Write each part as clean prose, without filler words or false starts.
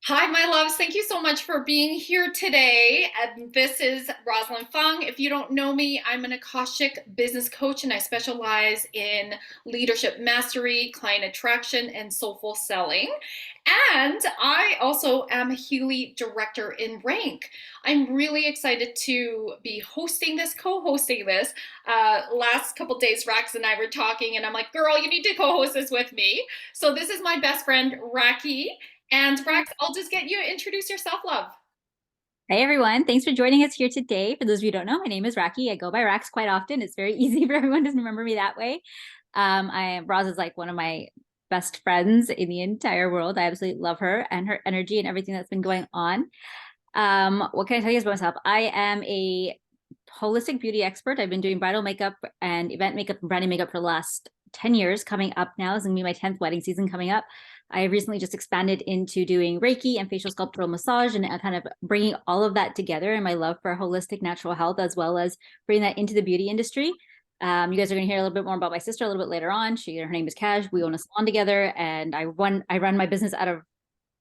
Hi, my loves. Thank you so much for being here today. This is Rosalind Fung. If you don't know me, I'm an Akashic business coach and I specialize in leadership mastery, client attraction, and soulful selling. And I also am a Healy director in rank. I'm really excited to be hosting this, co-hosting this. Last couple days, Rax and I were talking, and I'm like, "Girl, you need to co-host this with me." So this is my best friend, Raki. And Rax, I'll just get you to introduce yourself, love. Hey everyone, thanks for joining us here today. For those of you who don't know, my name is Raki. I go by Rax quite often. It's very easy for everyone to remember me that way. Roz is like one of my best friends in the entire world. I absolutely love her and her energy and everything that's been going on. What can I tell you about myself? I am a holistic beauty expert. I've been doing bridal makeup and event makeup and branding makeup for the last 10 years. Coming up now is going to be my 10th wedding season coming up. I recently just expanded into doing Reiki and facial sculptural massage and kind of bringing all of that together and my love for holistic natural health, as well as bringing that into the beauty industry. You guys are going to hear a little bit more about my sister a little bit later on. Her name is Kaj. We own a salon together, and I run my business out of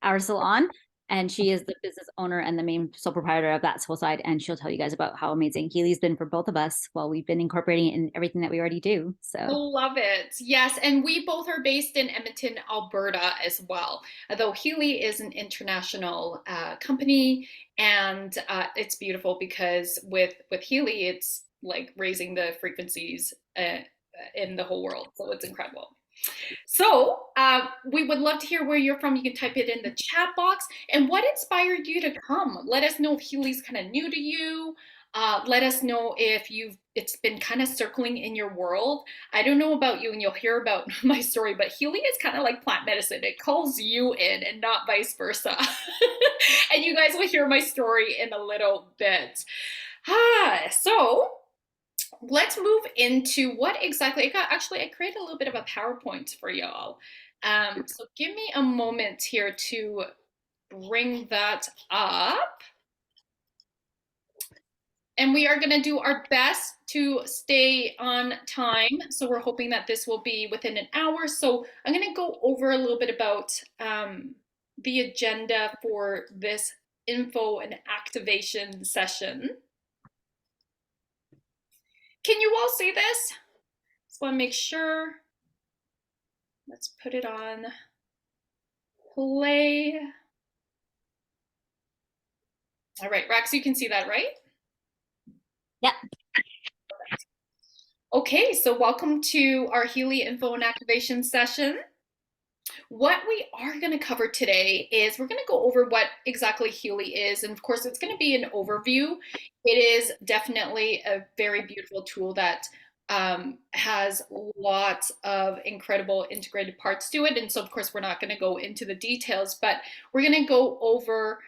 our salon, and she is the business owner and the main sole proprietor of that whole side. And she'll tell you guys about how amazing Healy's been for both of us while we've been incorporating it in everything that we already do. So Love it. Yes, and we both are based in Edmonton, Alberta as well. Although Healy is an international company, and it's beautiful because with Healy, it's like raising the frequencies in the whole world. So it's incredible. So, we would love to hear where you're from. You can type it in the chat box. And what inspired you to come? Let us know if Healy's kind of new to you. Let us know if it's been kind of circling in your world. I don't know about you, and you'll hear about my story, but Healy is kind of like plant medicine. It calls you in and not vice versa. And you guys will hear my story in a little bit. So let's move into what exactly I created a little bit of a PowerPoint for y'all. So give me a moment here to bring that up. And we are going to do our best to stay on time. So we're hoping that this will be within an hour. So I'm going to go over a little bit about the agenda for this info and activation session. Can you all see this? Just want to make sure. Let's put it on play. All right, Rex, you can see that, right? yeah. Okay, so welcome to our Healy info and activation session. What we are going to cover today is we're going to go over what exactly Healy is. And of course, it's going to be an overview. It is definitely a very beautiful tool that has lots of incredible integrated parts to it. And so, of course, we're not going to go into the details, but we're going to go over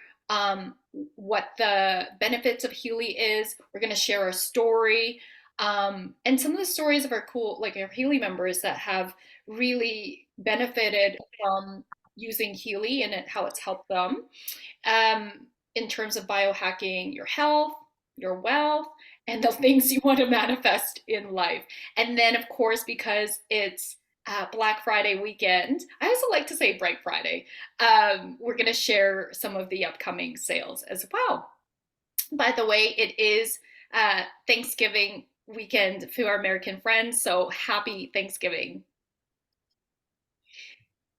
what the benefits of Healy is. We're going to share our story and some of the stories of our cool, like our Healy members that have really benefited from using Healy and how it's helped them um, in terms of biohacking your health, your wealth, and the things you want to manifest in life. And then, of course, because it's Black Friday weekend, I also like to say Bright Friday, we're going to share some of the upcoming sales as well. By the way, it is Thanksgiving weekend for our American friends, so happy Thanksgiving.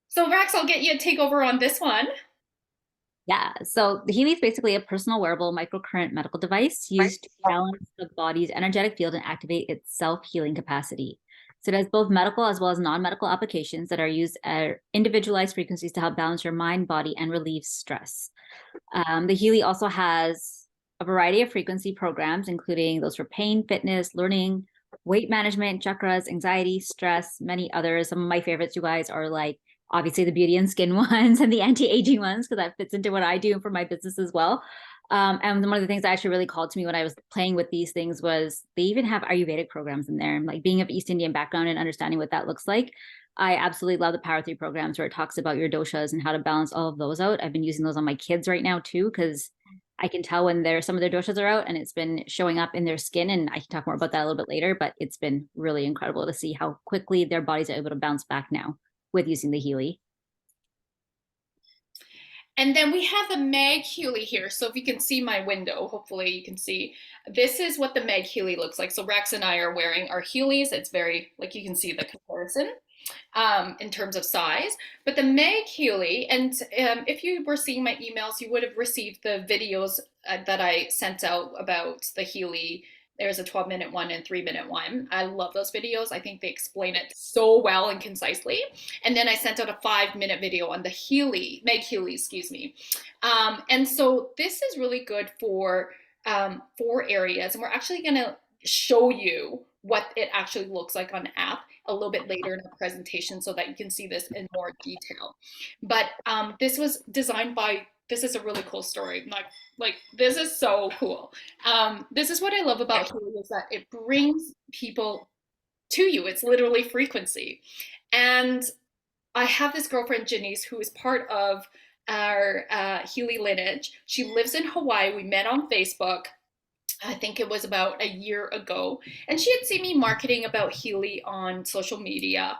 So Rex, I'll get you a takeover on this one. Yeah. So the Healy is basically a personal wearable microcurrent medical device used to balance the body's energetic field and activate its self-healing capacity. So it has both medical as well as non-medical applications that are used at individualized frequencies to help balance your mind, body, and relieve stress. The Healy also has a variety of frequency programs, including those for pain, fitness, learning, weight management, chakras, anxiety, stress, many others. Some of my favorites, you guys, are like obviously the beauty and skin ones and the anti-aging ones, because that fits into what I do for my business as well. And one of the things that actually really called to me when I was playing with these things was they even have Ayurvedic programs in there. Like being of East Indian background and understanding what that looks like, I absolutely love the Power 3 programs where it talks about your doshas and how to balance all of those out. I've been using those on my kids right now too, because I can tell when some of their doshas are out and it's been showing up in their skin. And I can talk more about that a little bit later, but it's been really incredible to see how quickly their bodies are able to bounce back now with using the Healy. And then we have the Maghealy here. So if you can see my window, hopefully you can see. This is what the Maghealy looks like. So Rex and I are wearing our Heelys. It's very, like you can see the comparison in terms of size. But the Maghealy, and if you were seeing my emails, you would have received the videos that I sent out about the Healy. There's a 12-minute one and 3-minute one. I love those videos. I think they explain it so well and concisely. And then I sent out a 5-minute video on the Healy, Maghealy, excuse me. And so this is really good for 4 areas. And we're actually going to show you what it actually looks like on app a little bit later in the presentation so that you can see this in more detail. But this was designed by, this is a really cool story. Like this is so cool. This is what I love about Healy is that it brings people to you. It's literally frequency. And I have this girlfriend, Janice, who is part of our Healy lineage. She lives in Hawaii. We met on Facebook. I think it was about a year ago. And she had seen me marketing about Healy on social media.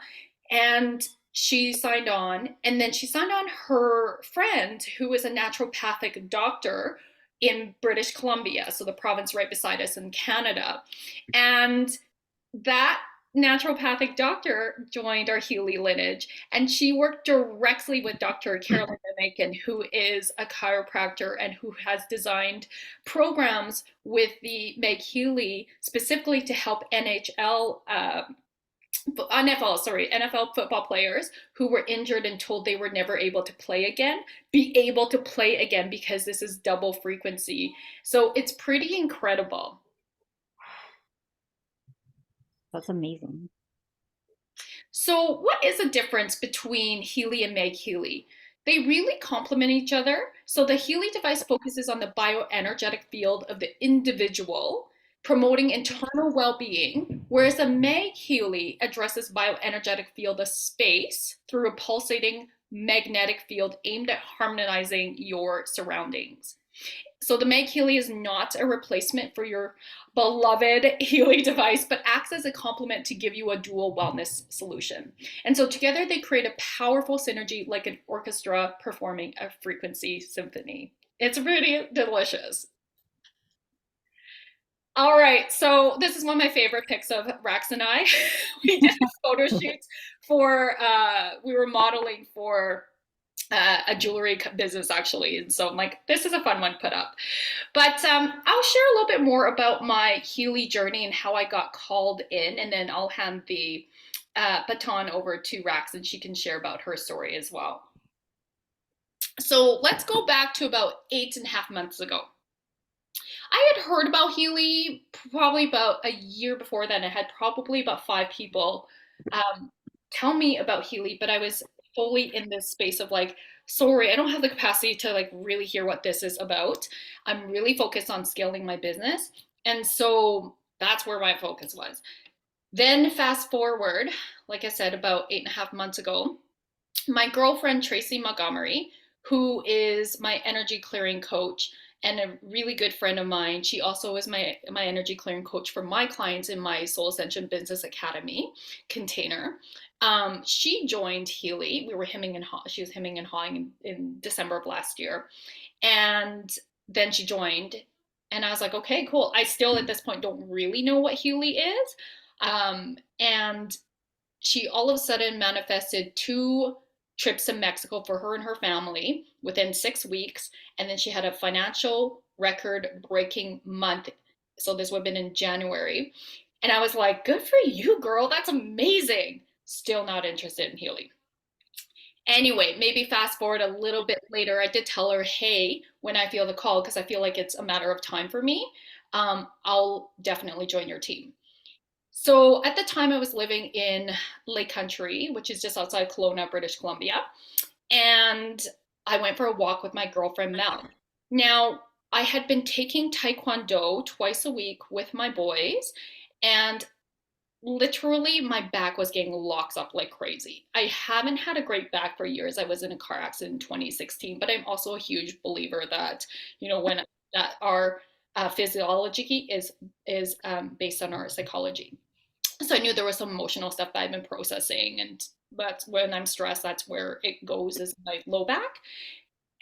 And she signed on. And then she signed on her friend, who is a naturopathic doctor in British Columbia, so the province right beside us in Canada. And that naturopathic doctor joined our Healy lineage, and she worked directly with Dr. Carolyn Macon, who is a chiropractor and who has designed programs with the Maghealy specifically to help NFL football players who were injured and told they were never able to play again, be able to play again because this is double frequency. So it's pretty incredible. That's amazing. So what is the difference between Healy and Maghealy? They really complement each other. So the Healy device focuses on the bioenergetic field of the individual, promoting internal well-being, whereas the Maghealy addresses bioenergetic field of space through a pulsating magnetic field aimed at harmonizing your surroundings. So the Maghealy is not a replacement for your beloved Healy device, but acts as a complement to give you a dual wellness solution. And so together they create a powerful synergy like an orchestra performing a frequency symphony. It's really delicious. All right, so this is one of my favorite pics of Rax and I. We did a photo shoot for, we were modeling for a jewelry business actually. And so I'm like, this is a fun one to put up. But I'll share a little bit more about my Healy journey and how I got called in. And then I'll hand the baton over to Rax and she can share about her story as well. So let's go back to about 8.5 months ago. I had heard about Healy probably about a year before then. I had probably about 5 people tell me about Healy, but I was fully in this space of like, sorry, I don't have the capacity to like really hear what this is about. I'm really focused on scaling my business. And so that's where my focus was. Then fast forward, like I said, about 8.5 months ago, my girlfriend, Tracy Montgomery, who is my energy clearing coach and a really good friend of mine. She also is my energy clearing coach for my clients in my Soul Ascension Business Academy container. She joined Healy. We were hemming and she was hemming and hawing in December of last year. And then she joined and I was like, okay, cool. I still at this point don't really know what Healy is. And she all of a sudden manifested 2 trips to Mexico for her and her family within 6 weeks. And then she had a financial record breaking month. So this would have been in January. And I was like, good for you, girl. That's amazing. Still not interested in Healy. Anyway, maybe fast forward a little bit later, I did tell her, hey, when I feel the call, because I feel like it's a matter of time for me, I'll definitely join your team. So at the time, I was living in Lake Country, which is just outside Kelowna, British Columbia. And I went for a walk with my girlfriend, Mel. Now, I had been taking Taekwondo twice a week with my boys, and literally my back was getting locked up like crazy. I haven't had a great back for years. I was in a car accident in 2016, but I'm also a huge believer that, when that our physiology is based on our psychology. So I knew there was some emotional stuff that I've been processing, and that's when I'm stressed, that's where it goes, is my low back.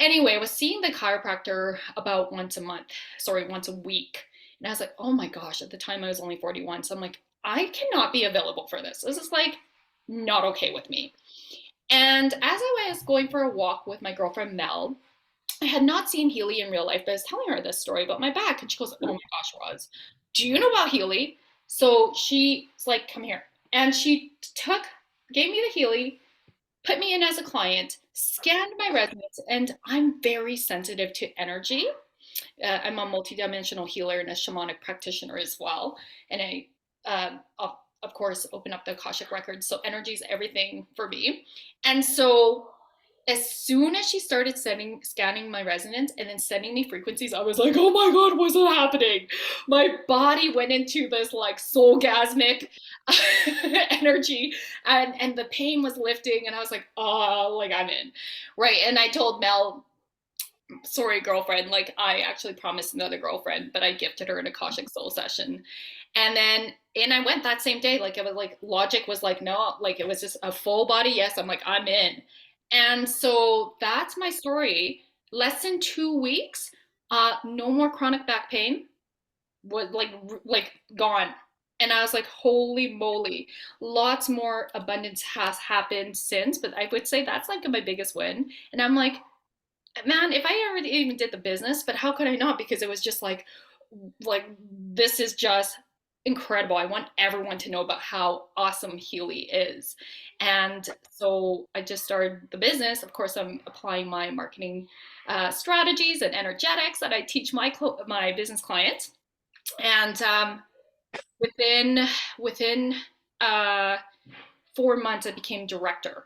Anyway, I was seeing the chiropractor about once a week. And I was like, oh my gosh, at the time I was only 41. So I'm like, I cannot be available for this. This is like not okay with me. And as I was going for a walk with my girlfriend Mel, I had not seen Healy in real life, but I was telling her this story about my back. And she goes, oh my gosh, Roz, do you know about Healy? So she's like, come here. And she gave me the Healy, put me in as a client, scanned my resonance, and I'm very sensitive to energy. I'm a multidimensional healer and a shamanic practitioner as well. And of course, open up the Akashic records. So energy is everything for me. And so as soon as she started scanning my resonance and then sending me frequencies, I was like, oh my God, what's happening? My body went into this like soulgasmic energy, and the pain was lifting, and I was like, oh, like I'm in. Right. And I told Mel, sorry, girlfriend, like I actually promised another girlfriend, but I gifted her an Akashic Soul session. And I went that same day. Like it was like logic was like, no, like it was just a full body yes. I'm like, I'm in. And so that's my story. Less than 2 weeks, no more chronic back pain, was like gone. And I was like, holy moly, lots more abundance has happened since, but I would say that's like my biggest win. And I'm like, man, if I already even did the business, but how could I not? Because it was just like this is just incredible. I want everyone to know about how awesome Healy is. And so I just started the business. Of course, I'm applying my marketing strategies and energetics that I teach my business clients. And within 4 months, I became director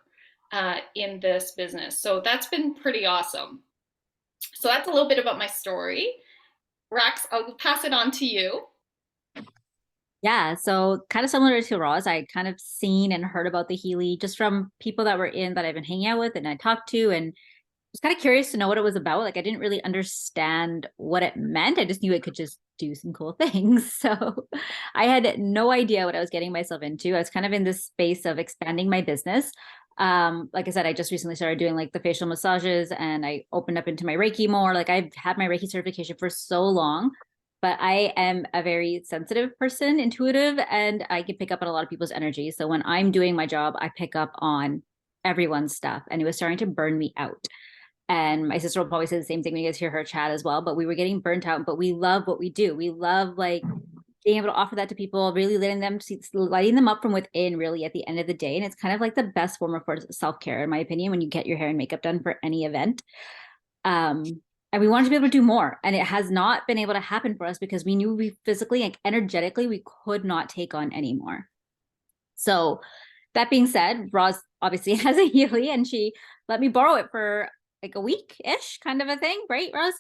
in this business. So that's been pretty awesome. So that's a little bit about my story. Rex, I'll pass it on to you. Yeah, so kind of similar to Roz, I kind of seen and heard about the Healy just from people that were in that I've been hanging out with and I talked to, and was kind of curious to know what it was about. Like I didn't really understand what it meant. I just knew it could just do some cool things. So I had no idea what I was getting myself into. I was kind of in this space of expanding my business. Like I said, I just recently started doing like the facial massages and I opened up into my Reiki more. Like I've had my Reiki certification for so long, but I am a very sensitive person, intuitive, and I can pick up on a lot of people's energy. So when I'm doing my job, I pick up on everyone's stuff, and it was starting to burn me out. And my sister will probably say the same thing when you guys hear her chat as well, but we were getting burnt out, but we love what we do. We love like being able to offer that to people, really lighting them up from within, really at the end of the day. And it's kind of like the best form of self-care, in my opinion, when you get your hair and makeup done for any event. And we wanted to be able to do more. And it has not been able to happen for us because we knew we physically, like energetically, we could not take on anymore. So that being said, Roz obviously has a Healy and she let me borrow it for like a week-ish kind of a thing, right, Roz?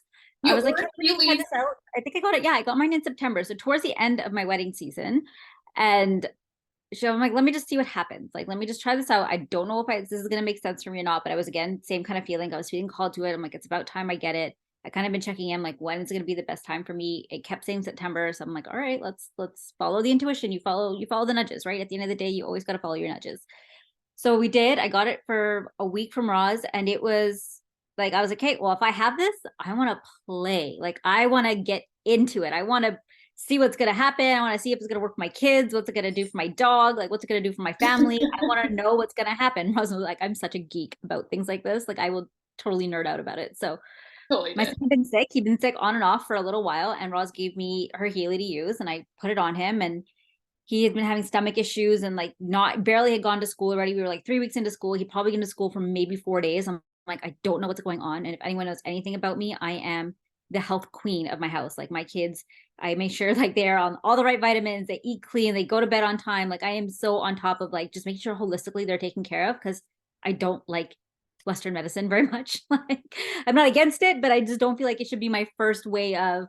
I was like, try this out. I think I got it. Yeah, I got mine in September. So towards the end of my wedding season. And I'm like, let me just see what happens. Like, let me just try this out. I don't know if this is going to make sense for me or not, but I was, again, same kind of feeling. I was feeling called to it. I'm like, it's about time I get it. I kind of been checking in, like, when is it going to be the best time for me? It kept saying September. So I'm like, all right, let's follow the intuition. You follow the nudges, right? At the end of the day, you always got to follow your nudges. So we did. I got it for a week from Roz, and it was like, I was like, okay, well, if I have this, I want to play. Like, I want to get into it. I want to see what's going to happen. I want to see if it's going to work for my kids. What's it going to do for my dog? Like, what's it going to do for my family? I want to know what's going to happen. Roz was like, I'm such a geek about things like this. Like, I will totally nerd out about it. So Totally my did. son's been sick. He'd been sick on and off for a little while, and Roz gave me her Healy to use, and I put it on him, and he had been having stomach issues and like barely had gone to school already. We were like 3 weeks into school. He probably been to school for maybe 4 days. I'm like, I don't know what's going on. And if anyone knows anything about me, I am the health queen of my house. Like my kids, I make sure like they're on all the right vitamins, they eat clean, they go to bed on time. Like I am so on top of like just making sure holistically they're taken care of, because I don't like Western medicine very much. Like I'm not against it, but I just don't feel like it should be my first way of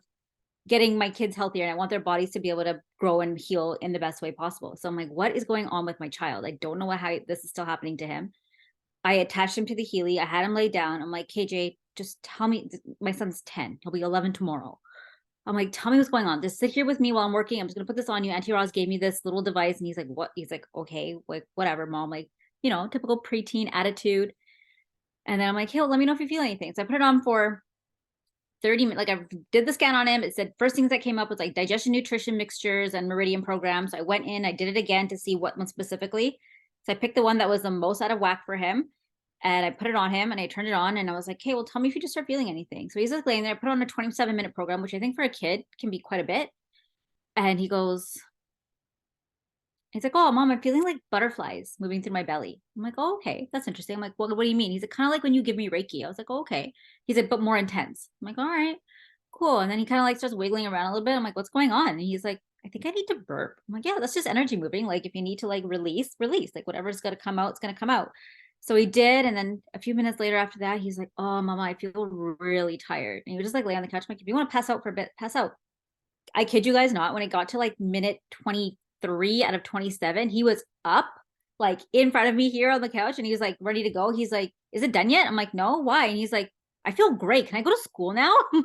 getting my kids healthier, and I want their bodies to be able to grow and heal in the best way possible. So I'm like, what is going on with my child? I don't know how this is still happening to him. I attached him to the Healy. I had him laid down. I'm like, KJ, just tell me. My son's 10. He'll be 11 tomorrow. I'm like, tell me what's going on. Just sit here with me while I'm working. I'm just going to put this on you. Auntie Roz gave me this little device. And he's like, what? He's like, okay, like, whatever, mom. Like, typical preteen attitude. And then I'm like, hey, well, let me know if you feel anything. So I put it on for 30 minutes. Like I did the scan on him. It said first things that came up was like digestion, nutrition mixtures, and meridian programs. So I went in, I did it again to see what one specifically. So I picked the one that was the most out of whack for him. And I put it on him and I turned it on and I was like, hey, well, tell me if you just start feeling anything. So he's like laying there. I put on a 27-minute program, which I think for a kid can be quite a bit. And he's like, oh, mom, I'm feeling like butterflies moving through my belly. I'm like, oh, okay, that's interesting. I'm like, well, what do you mean? He's like, kind of like when you give me Reiki. I was like, oh, okay. He's like, but more intense. I'm like, all right, cool. And then he kind of like starts wiggling around a little bit. I'm like, what's going on? And he's like, I think I need to burp. I'm like, yeah, that's just energy moving. Like if you need to like release, like whatever's going to come out, it's going to come out. So he did. And then a few minutes later after that, he's like, oh, mama, I feel really tired. And he would just like lay on the couch. I'm like, if you want to pass out for a bit, pass out. I kid you guys not, when it got to like minute 23 out of 27, he was up like in front of me here on the couch and he was like ready to go. He's like, is it done yet? I'm like, no, why? And he's like, I feel great. Can I go to school now? I'm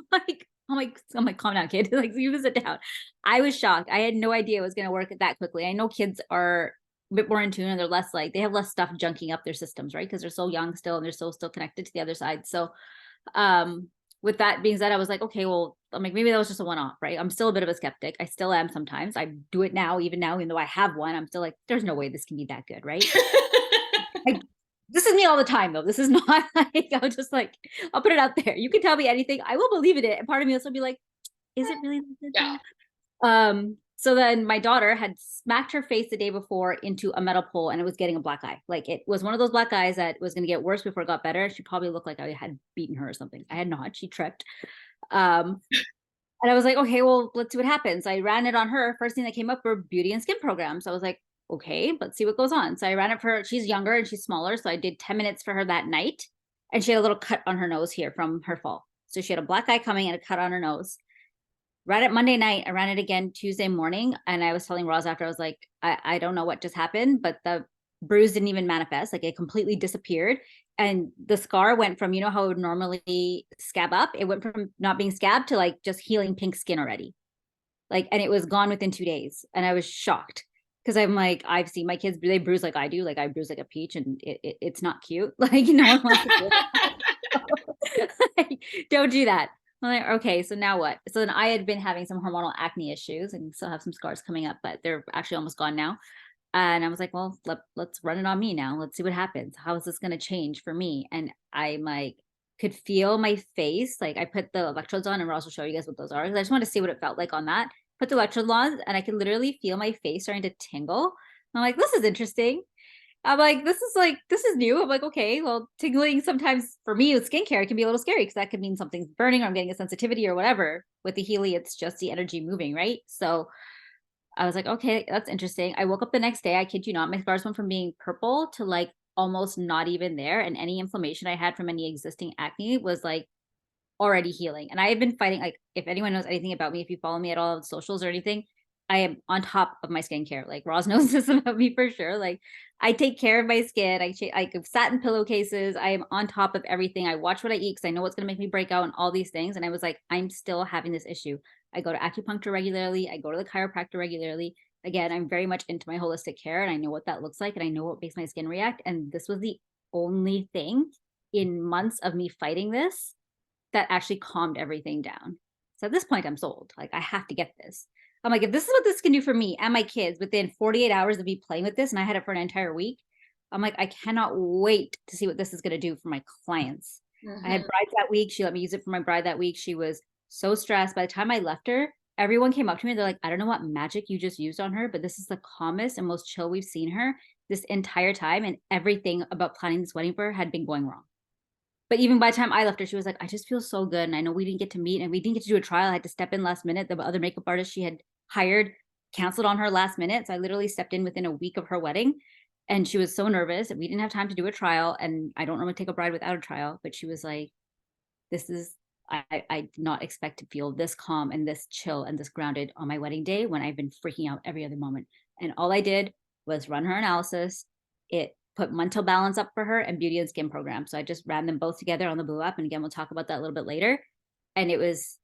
like, calm down, kid. Like, you sit down. I was shocked. I had no idea it was going to work that quickly. I know kids are a bit more in tune and they're less like, they have less stuff junking up their systems, right? Because they're so young still and they're so still connected to the other side. So, with that being said, I was like, okay, well, I'm like, maybe that was just a one-off, right? I'm still a bit of a skeptic. I still am sometimes. I do it now, even though I have one, I'm still like, there's no way this can be that good, right? This is me all the time, though. This is not like, I'll just like, I'll put it out there. You can tell me anything. I will believe in it. And part of me will still be like, is it really that good Yeah. though? So then my daughter had smacked her face the day before into a metal pole and it was getting a black eye. Like it was one of those black eyes that was going to get worse before it got better. She probably looked like I had beaten her or something. I had not. She tripped. Um, and I was like, okay, well, let's see what happens. I ran it on her. First thing that came up were beauty and skin programs. So I was like, okay, let's see what goes on. So I ran it for her. She's younger and she's smaller. So I did 10 minutes for her that night. And she had a little cut on her nose here from her fall. So she had a black eye coming and a cut on her nose. Ran it Monday night. I ran it again Tuesday morning. And I was telling Roz after, I was like, I don't know what just happened, but the bruise didn't even manifest. Like it completely disappeared. And the scar went from, how it would normally scab up. It went from not being scabbed to like just healing pink skin already. Like, and it was gone within 2 days. And I was shocked because I'm like, I've seen my kids, they bruise like I do. Like I bruise like a peach and it's not cute. Like no one wants to do it. Like, don't do that. I'm like, okay, so now what? So then I had been having some hormonal acne issues and still have some scars coming up, but they're actually almost gone now. And I was like, well, let's run it on me now. Let's see what happens. How is this going to change for me? And I like could feel my face. Like I put the electrodes on and Ross will show you guys what those are. Because I just want to see what it felt like on that. Put the electrodes on and I could literally feel my face starting to tingle. I'm like, this is interesting. I'm like, this is new. I'm like, okay, well, tingling sometimes for me with skincare, it can be a little scary because that could mean something's burning or I'm getting a sensitivity or whatever. With the Healy, it's just the energy moving, right? So I was like, okay, that's interesting. I woke up the next day. I kid you not, my scars went from being purple to like almost not even there. And any inflammation I had from any existing acne was like already healing. And I have been fighting, like, if anyone knows anything about me, if you follow me at all on socials or anything, I am on top of my skincare. Like Roz knows this about me for sure. Like I take care of my skin. I sat in pillowcases. I am on top of everything. I watch what I eat because I know what's going to make me break out and all these things. And I was like, I'm still having this issue. I go to acupuncture regularly. I go to the chiropractor regularly. Again, I'm very much into my holistic care and I know what that looks like and I know what makes my skin react. And this was the only thing in months of me fighting this that actually calmed everything down. So at this point, I'm sold. Like, I have to get this. I'm like, if this is what this can do for me and my kids within 48 hours of me playing with this, and I had it for an entire week, I'm like, I cannot wait to see what this is going to do for my clients. I had brides that week. She let me use it for my bride that week. She was so stressed. By the time I left her, everyone came up to me. They're like, I don't know what magic you just used on her, but this is the calmest and most chill we've seen her this entire time. And everything about planning this wedding for her had been going wrong. But even by the time I left her, she was like, I just feel so good. And I know we didn't get to meet and we didn't get to do a trial. I had to step in last minute. The other makeup artist she had hired canceled on her last minute. So I literally stepped in within a week of her wedding. And she was so nervous. We didn't have time to do a trial. And I don't normally take a bride without a trial. But she was like, this is, I did not expect to feel this calm and this chill and this grounded on my wedding day when I've been freaking out every other moment. And all I did was run her analysis. It put mental balance up for her and beauty and skin program. So I just ran them both together on the Blue app. And again, we'll talk about that a little bit later. And it was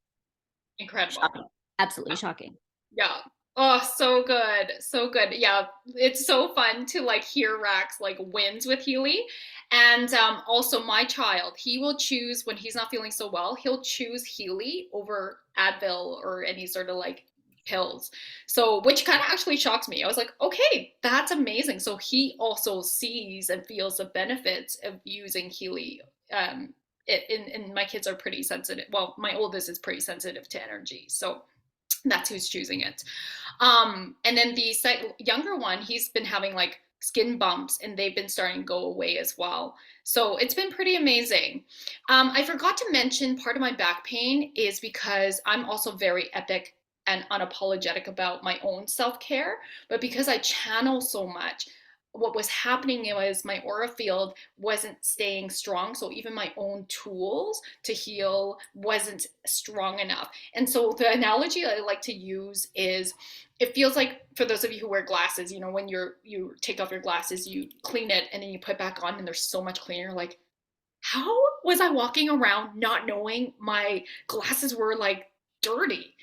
incredible. shocking. Absolutely shocking. Yeah. Oh, so good. So good. Yeah, it's so fun to like hear Rax like wins with Healy. And also my child, he will choose when he's not feeling so well, he'll choose Healy over Advil or any sort of like pills. So, which kind of actually shocks me. I was like, okay, that's amazing. So he also sees and feels the benefits of using Healy. Um, and my kids are pretty sensitive. Well, my oldest is pretty sensitive to energy. So that's who's choosing it. And then the younger one, he's been having like skin bumps and they've been starting to go away as well. So it's been pretty amazing. I forgot to mention part of my back pain is because I'm also very epic and unapologetic about my own self care. But because I channel so much, what was happening was my aura field wasn't staying strong. So even my own tools to heal wasn't strong enough. And so the analogy I like to use is it feels like for those of you who wear glasses, you know, when you take off your glasses, you clean it and then you put it back on and they're so much cleaner. Like, how was I walking around not knowing my glasses were like dirty?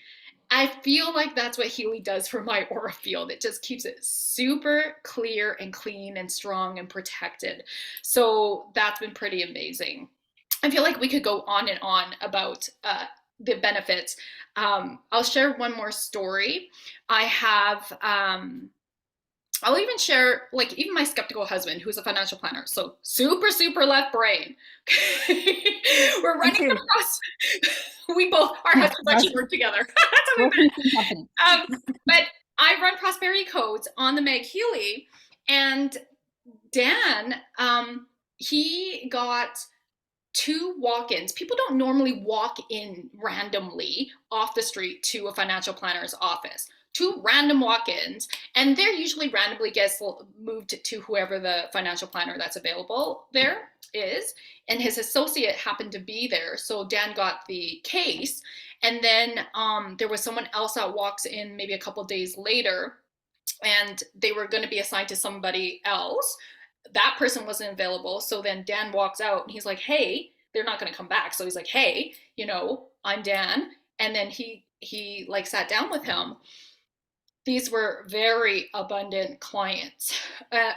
I feel like that's what Healy does for my aura field. It just keeps it super clear and clean and strong and protected. So that's been pretty amazing. I feel like we could go on and on about the benefits. I'll share one more story. I have I'll even share, like, even my skeptical husband, who's a financial planner, so super, super left brain. We're Me running too. across, we both, our Yeah, husbands actually work together. That's how we working met. in the same company. But I run prosperity codes on the Maghealy, and Dan, he got two walk-ins. People don't normally walk in randomly off the street to a financial planner's office. Two random walk-ins, and they're usually randomly gets moved to whoever the financial planner that's available there is. And his associate happened to be there, so Dan got the case. And then there was someone else that walks in maybe a couple days later, and they were going to be assigned to somebody else. That person wasn't available. So then Dan walks out and he's like, hey, they're not going to come back. So he's like, hey, you know, I'm Dan. And then he like sat down with him. These were very abundant clients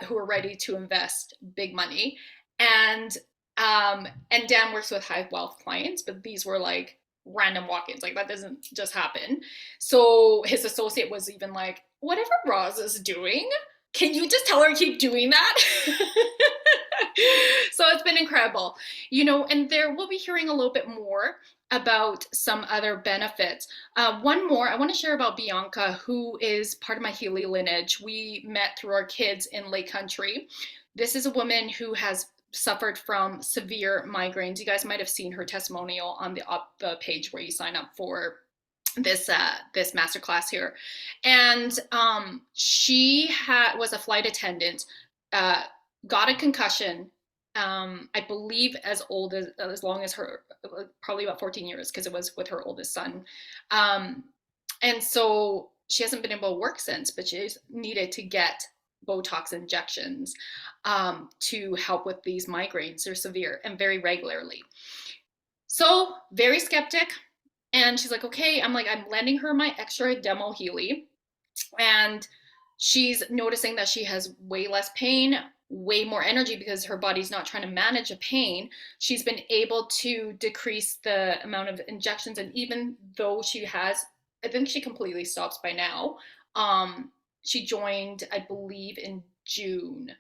who were ready to invest big money. And Dan works with high wealth clients, but these were like random walk-ins. Like that doesn't just happen. So his associate was even like, whatever Roz is doing, can you just tell her to keep doing that? So it's been incredible, you know, and there we'll be hearing a little bit more about some other benefits. One more, I want to share about Bianca, who is part of my Healy lineage. We met through our kids in Lake Country. This is a woman who has suffered from severe migraines. You guys might have seen her testimonial on the page where you sign up for this masterclass here. And she was a flight attendant, uh, got a concussion. I believe as long as her, probably about 14 years, because it was with her oldest son. And so she hasn't been able to work since, but she's needed to get Botox injections to help with these migraines. They're severe and very regularly. So very skeptic. And she's like, okay, I'm lending her my extra demo Healy. And she's noticing that she has way less pain, way more energy because her body's not trying to manage a pain. She's been able to decrease the amount of injections. And even though she has, I think she completely stops by now. She joined, I believe, in June.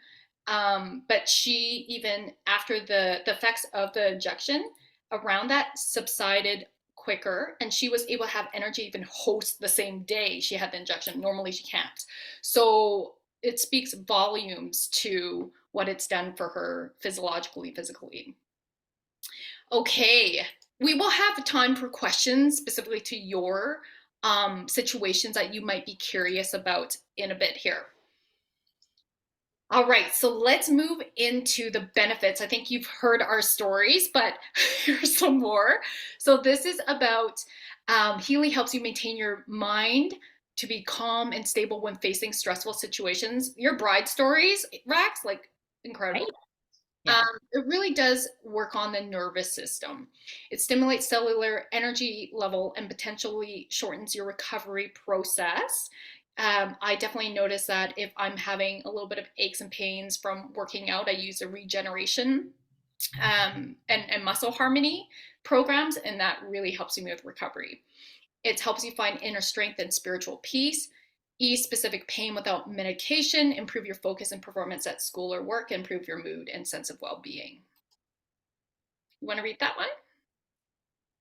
But she, even after the effects of the injection around that subsided quicker, and she was able to have energy even host the same day she had the injection. Normally she can't. So it speaks volumes to what it's done for her physiologically, physically. Okay, we will have time for questions specifically to your situations that you might be curious about in a bit here. All right, so let's move into the benefits. I think you've heard our stories, but here's some more. So this is about Healy helps you maintain your mind to be calm and stable when facing stressful situations. Your bride stories, Rax, like incredible. Right? Yeah. It really does work on the nervous system. It stimulates cellular energy level and potentially shortens your recovery process. I definitely notice that if I'm having a little bit of aches and pains from working out, I use a regeneration and muscle harmony programs, and that really helps me with recovery. It helps you find inner strength and spiritual peace, ease specific pain without medication, improve your focus and performance at school or work, improve your mood and sense of well-being. You want to read that one?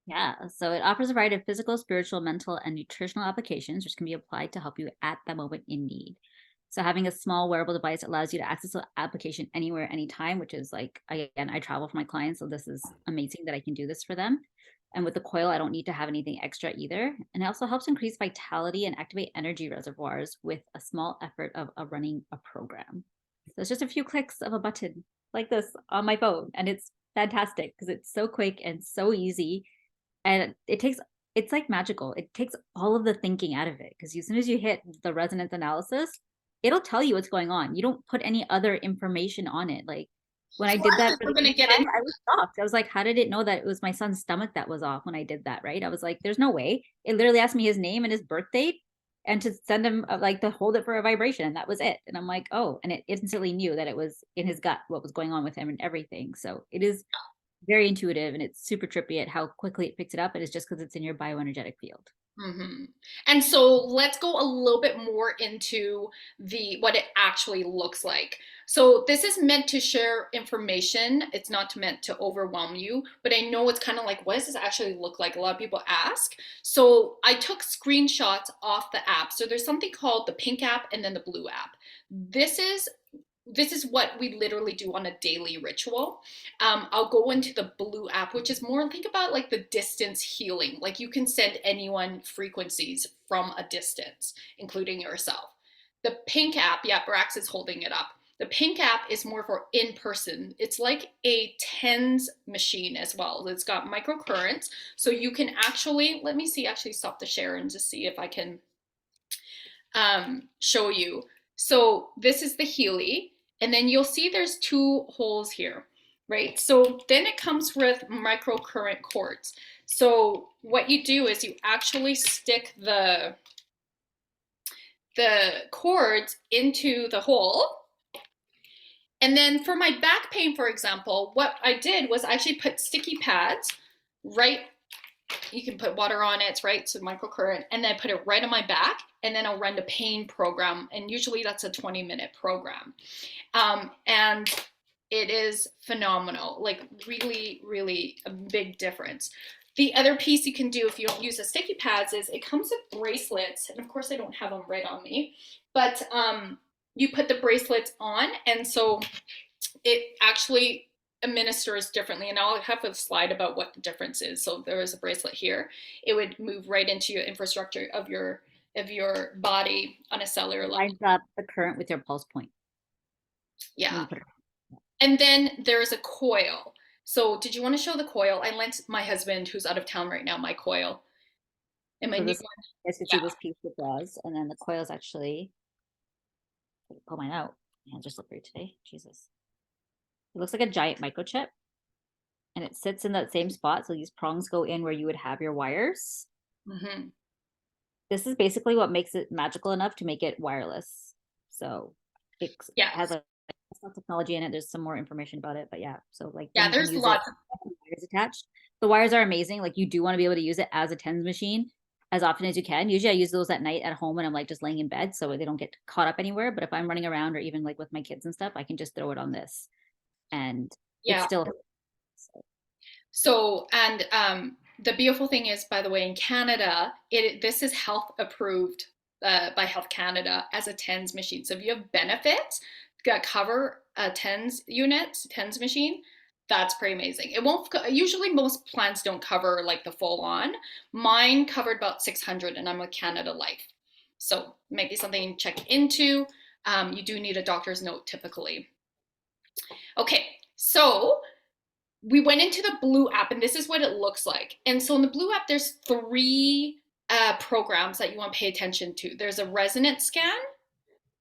Yeah, so it offers a variety of physical, spiritual, mental, and nutritional applications, which can be applied to help you at the moment in need. So having a small wearable device allows you to access the application anywhere, anytime, which is like, again, I travel for my clients, so this is amazing that I can do this for them. And with the coil, I don't need to have anything extra either. And it also helps increase vitality and activate energy reservoirs with a small effort of running a program. So it's just a few clicks of a button like this on my phone, and it's fantastic because it's so quick and so easy, and it's like magical. It takes all of the thinking out of it because as soon as you hit the resonance analysis, it'll tell you what's going on. You don't put any other information on it. Like when I Well, did that for we're the going to first get time, into. I was shocked. I was like, how did it know that it was my son's stomach that was off when I did that? Right. I was like, there's no way. It literally asked me his name and his birth date and to send him like to hold it for a vibration. And that was it. And I'm like, oh, and it instantly knew that it was in his gut, what was going on with him and everything. So it is very intuitive and it's super trippy at how quickly it picks it up. And it's just because it's in your bioenergetic field. Mm-hmm. And so let's go a little bit more into the what it actually looks like. So this is meant to share information. It's not meant to overwhelm you, but I know it's kind of like, what does this actually look like? A lot of people ask. So I took screenshots off the app. So there's something called the pink app and then the blue app. This is what we literally do on a daily ritual. I'll go into the blue app, which is more, think about like the distance healing. Like you can send anyone frequencies from a distance, including yourself. The pink app, yeah, Brax is holding it up. The pink app is more for in person. It's like a TENS machine as well. It's got microcurrents. So you can actually, let me see, actually stop the share and just see if I can show you. So this is the Healy, and then you'll see there's two holes here, right? So then it comes with microcurrent cords. So what you do is you actually stick the cords into the hole. And then for my back pain, for example, what I did was I actually put sticky pads right, you can put water on it, right? So microcurrent, and then I put it right on my back, and then I'll run the pain program, and usually that's a 20-minute program, and it is phenomenal, like really, really a big difference. The other piece you can do if you don't use the sticky pads is it comes with bracelets, and of course I don't have them right on me, but you put the bracelets on, and so it actually administers differently, and I'll have a slide about what the difference is. So there is a bracelet here. It would move right into your infrastructure of your body on a cellular It level. lines up the current with your pulse point when Yeah. you put it. And then there's a coil. So did you want to show the coil? I lent my husband, who's out of town right now, my coil. And my So new this, one. I guess you see Yeah. this piece with draws, and then the coil is actually, pull mine out. Yeah, just look great today. Jesus. It looks like a giant microchip and it sits in that same spot. So these prongs go in where you would have your wires. Mm-hmm. This is basically what makes it magical enough to make it wireless. So it has Yes. a technology in it. There's some more information about it, but yeah. So like then Yeah, you can there's use it lots of. with wires attached. The wires are amazing. Like you do want to be able to use it as a TENS machine as often as you can. Usually I use those at night at home when I'm like just laying in bed so they don't get caught up anywhere. But if I'm running around or even like with my kids and stuff, I can just throw it on this and it's Yeah. still So, and the beautiful thing is, by the way, in Canada, this is health approved by Health Canada as a TENS machine. So if you have benefits that cover a TENS machine, that's pretty amazing. It won't, usually most plans don't cover like the full on. Mine covered about 600 and I'm with Canada Life. So maybe something to check into. You do need a doctor's note typically. Okay, so we went into the blue app and this is what it looks like. And so in the blue app, there's three programs that you want to pay attention to. There's a resonance scan,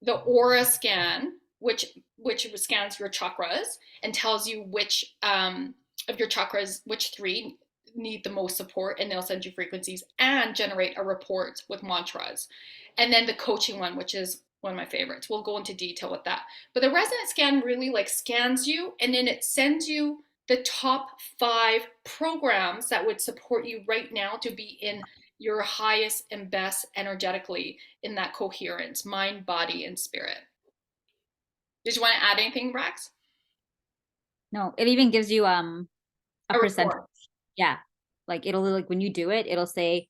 the aura scan, which scans your chakras and tells you which of your chakras, which three need the most support, and they'll send you frequencies and generate a report with mantras. And then the coaching one, which is one of my favorites. We'll go into detail with that. But the resonance scan really like scans you, and then it sends you the top 5 programs that would support you right now to be in your highest and best energetically in that coherence, mind, body, and spirit. Did you want to add anything, Rex? No, it even gives you a A percentage. report. Yeah. Like it'll like when you do it, it'll say,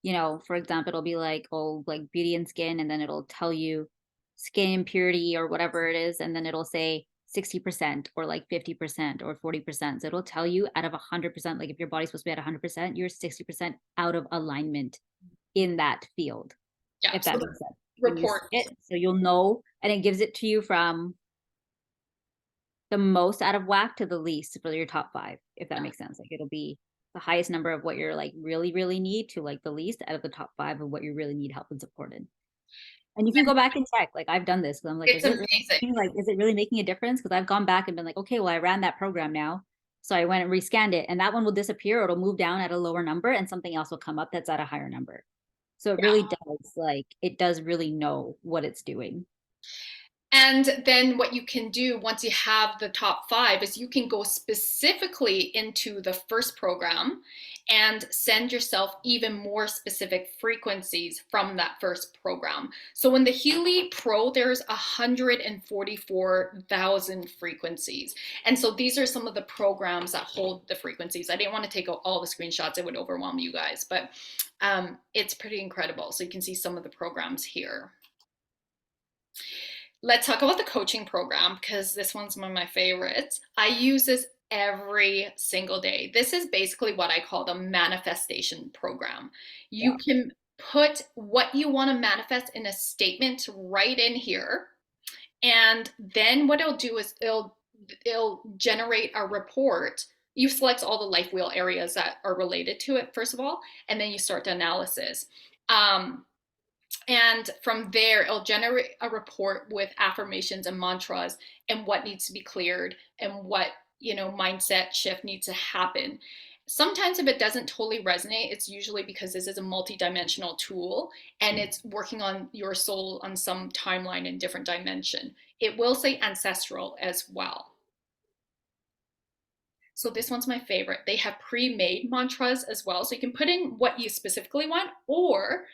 you know, for example, it'll be like, oh, like beauty and skin, and then it'll tell you skin impurity or whatever it is, and then it'll say 60% or like 50% or 40%. So it'll tell you out of 100%, like if your body's supposed to be at 100%, you're 60% out of alignment in that field, Yeah. if So that the makes sense. When you see report. it, so you'll know, and it gives it to you from the most out of whack to the least for your top 5, if that makes sense. Like it'll be the highest number of what you're like really, really need to like the least out of the top 5 of what you really need help and support in. And you can go back and check. Like I've done this because I'm like, It's is it amazing. really like, is it really making a difference? Because I've gone back and been like, okay, well, I ran that program now. So I went and rescanned it, and that one will disappear or it'll move down at a lower number and something else will come up that's at a higher number. So it really does like it does really know what it's doing. And then what you can do once you have the top 5 is you can go specifically into the first program and send yourself even more specific frequencies from that first program. So in the Healy Pro, there's 144,000 frequencies. And so these are some of the programs that hold the frequencies. I didn't want to take all the screenshots, it would overwhelm you guys, but it's pretty incredible. So you can see some of the programs here. Let's talk about the coaching program because this one's one of my favorites. I use this every single day. This is basically what I call the manifestation program. Yeah. You can put what you want to manifest in a statement right in here. And then what it'll do is it'll generate a report. You select all the life wheel areas that are related to it, first of all, and then you start the analysis. And from there, it'll generate a report with affirmations and mantras and what needs to be cleared and what, mindset shift needs to happen. Sometimes if it doesn't totally resonate, it's usually because this is a multi-dimensional tool and it's working on your soul on some timeline in different dimension. It will say ancestral as well. So this one's my favorite. They have pre-made mantras as well. So you can put in what you specifically want, or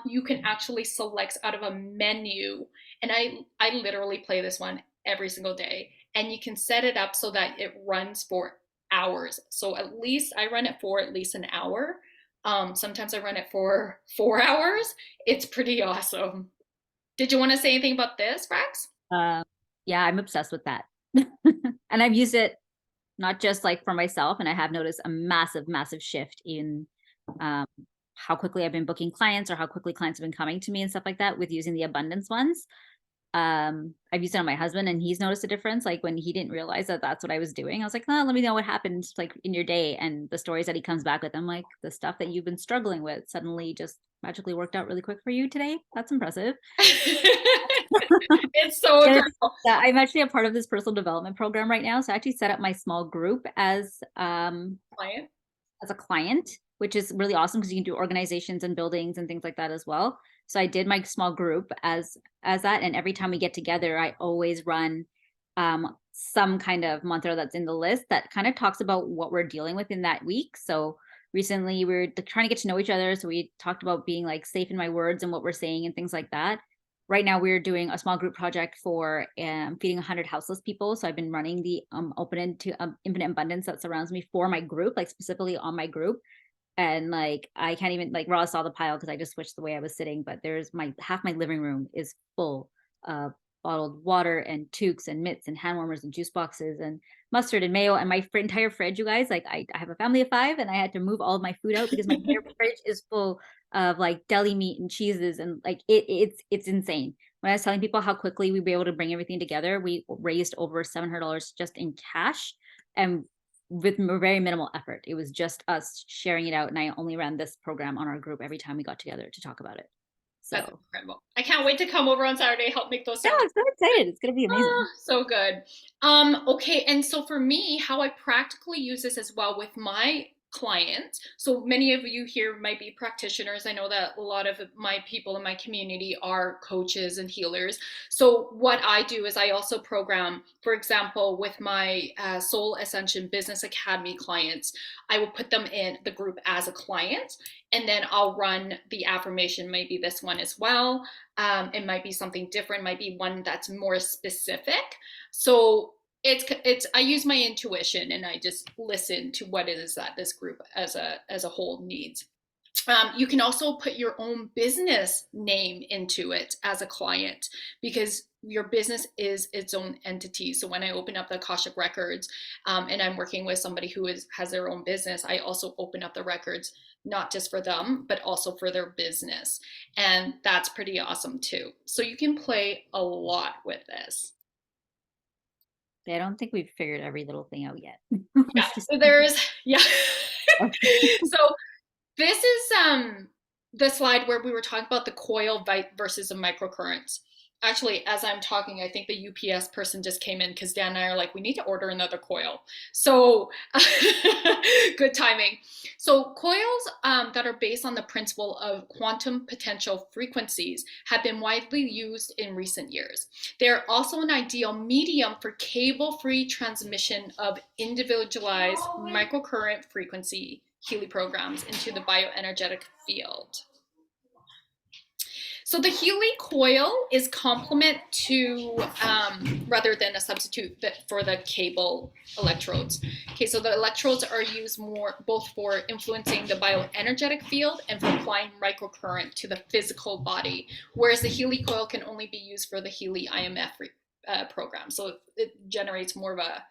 you can actually select out of a menu. And I literally play this one every single day. And you can set it up so that it runs for hours. So at least I run it for at least an hour. Sometimes I run it for 4 hours. It's pretty awesome. Did you want to say anything about this, Rex? Yeah, I'm obsessed with that. And I've used it not just like for myself, and I have noticed a massive, massive shift in how quickly I've been booking clients or how quickly clients have been coming to me and stuff like that with using the abundance ones. I've used it on my husband and he's noticed a difference. Like when he didn't realize that that's what I was doing, I was like, oh, let me know what happened like in your day. And the stories that he comes back with, I'm like, the stuff that you've been struggling with suddenly just magically worked out really quick for you today. That's impressive. It's so incredible. Yeah, I'm actually a part of this personal development program right now. So I actually set up my small group Client. as a client, which is really awesome because you can do organizations and buildings and things like that as well. So I did my small group as that, and every time we get together, I always run some kind of mantra that's in the list that kind of talks about what we're dealing with in that week. So recently we were trying to get to know each other, so we talked about being like safe in my words and what we're saying and things like that. Right now we're doing a small group project for feeding 100 houseless people. So I've been running the open to infinite abundance that surrounds me for my group, like specifically on my group. And like I can't even like Ross saw the pile because I just switched the way I was sitting, but there's half my living room is full of bottled water and toques and mitts and hand warmers and juice boxes and mustard and mayo and my entire fridge, you guys. Like I have a family of 5 and I had to move all of my food out because my entire fridge is full of like deli meat and cheeses and like it's insane. When I was telling people how quickly we'd be able to bring everything together, we raised over $700 just in cash and with very minimal effort. It was just us sharing it out, and I only ran this program on our group every time we got together to talk about it. That's So incredible. I can't wait to come over on Saturday, help make those yeah, sandwiches. I'm so excited. It's gonna be amazing. So good. Okay, and so for me, how I practically use this as well with my clients. So many of you here might be practitioners. I know that a lot of my people in my community are coaches and healers. So what I do is I also program, for example, with my Soul Ascension Business Academy clients, I will put them in the group as a client, and then I'll run the affirmation, maybe this one as well. It might be something different, might be one that's more specific. So it's I use my intuition and I just listen to what it is that this group as a whole needs. You can also put your own business name into it as a client, because your business is its own entity. So when I open up the Akashic records, and I'm working with somebody who has their own business, I also open up the records not just for them, but also for their business. And that's pretty awesome too. So you can play a lot with this. I don't think we've figured every little thing out yet. Yeah, Let's just yeah. So this is the slide where we were talking about the coil versus the microcurrents. Actually, as I'm talking, I think the UPS person just came in because Dan and I are like, we need to order another coil. So good timing. So coils that are based on the principle of quantum potential frequencies have been widely used in recent years. They're also an ideal medium for cable-free transmission of individualized microcurrent frequency Healy programs into the bioenergetic field. So the Healy coil is complement to, rather than a substitute for the cable electrodes. Okay, so the electrodes are used more both for influencing the bioenergetic field and for applying microcurrent to the physical body, whereas the Healy coil can only be used for the Healy IMF program. So it generates more of a,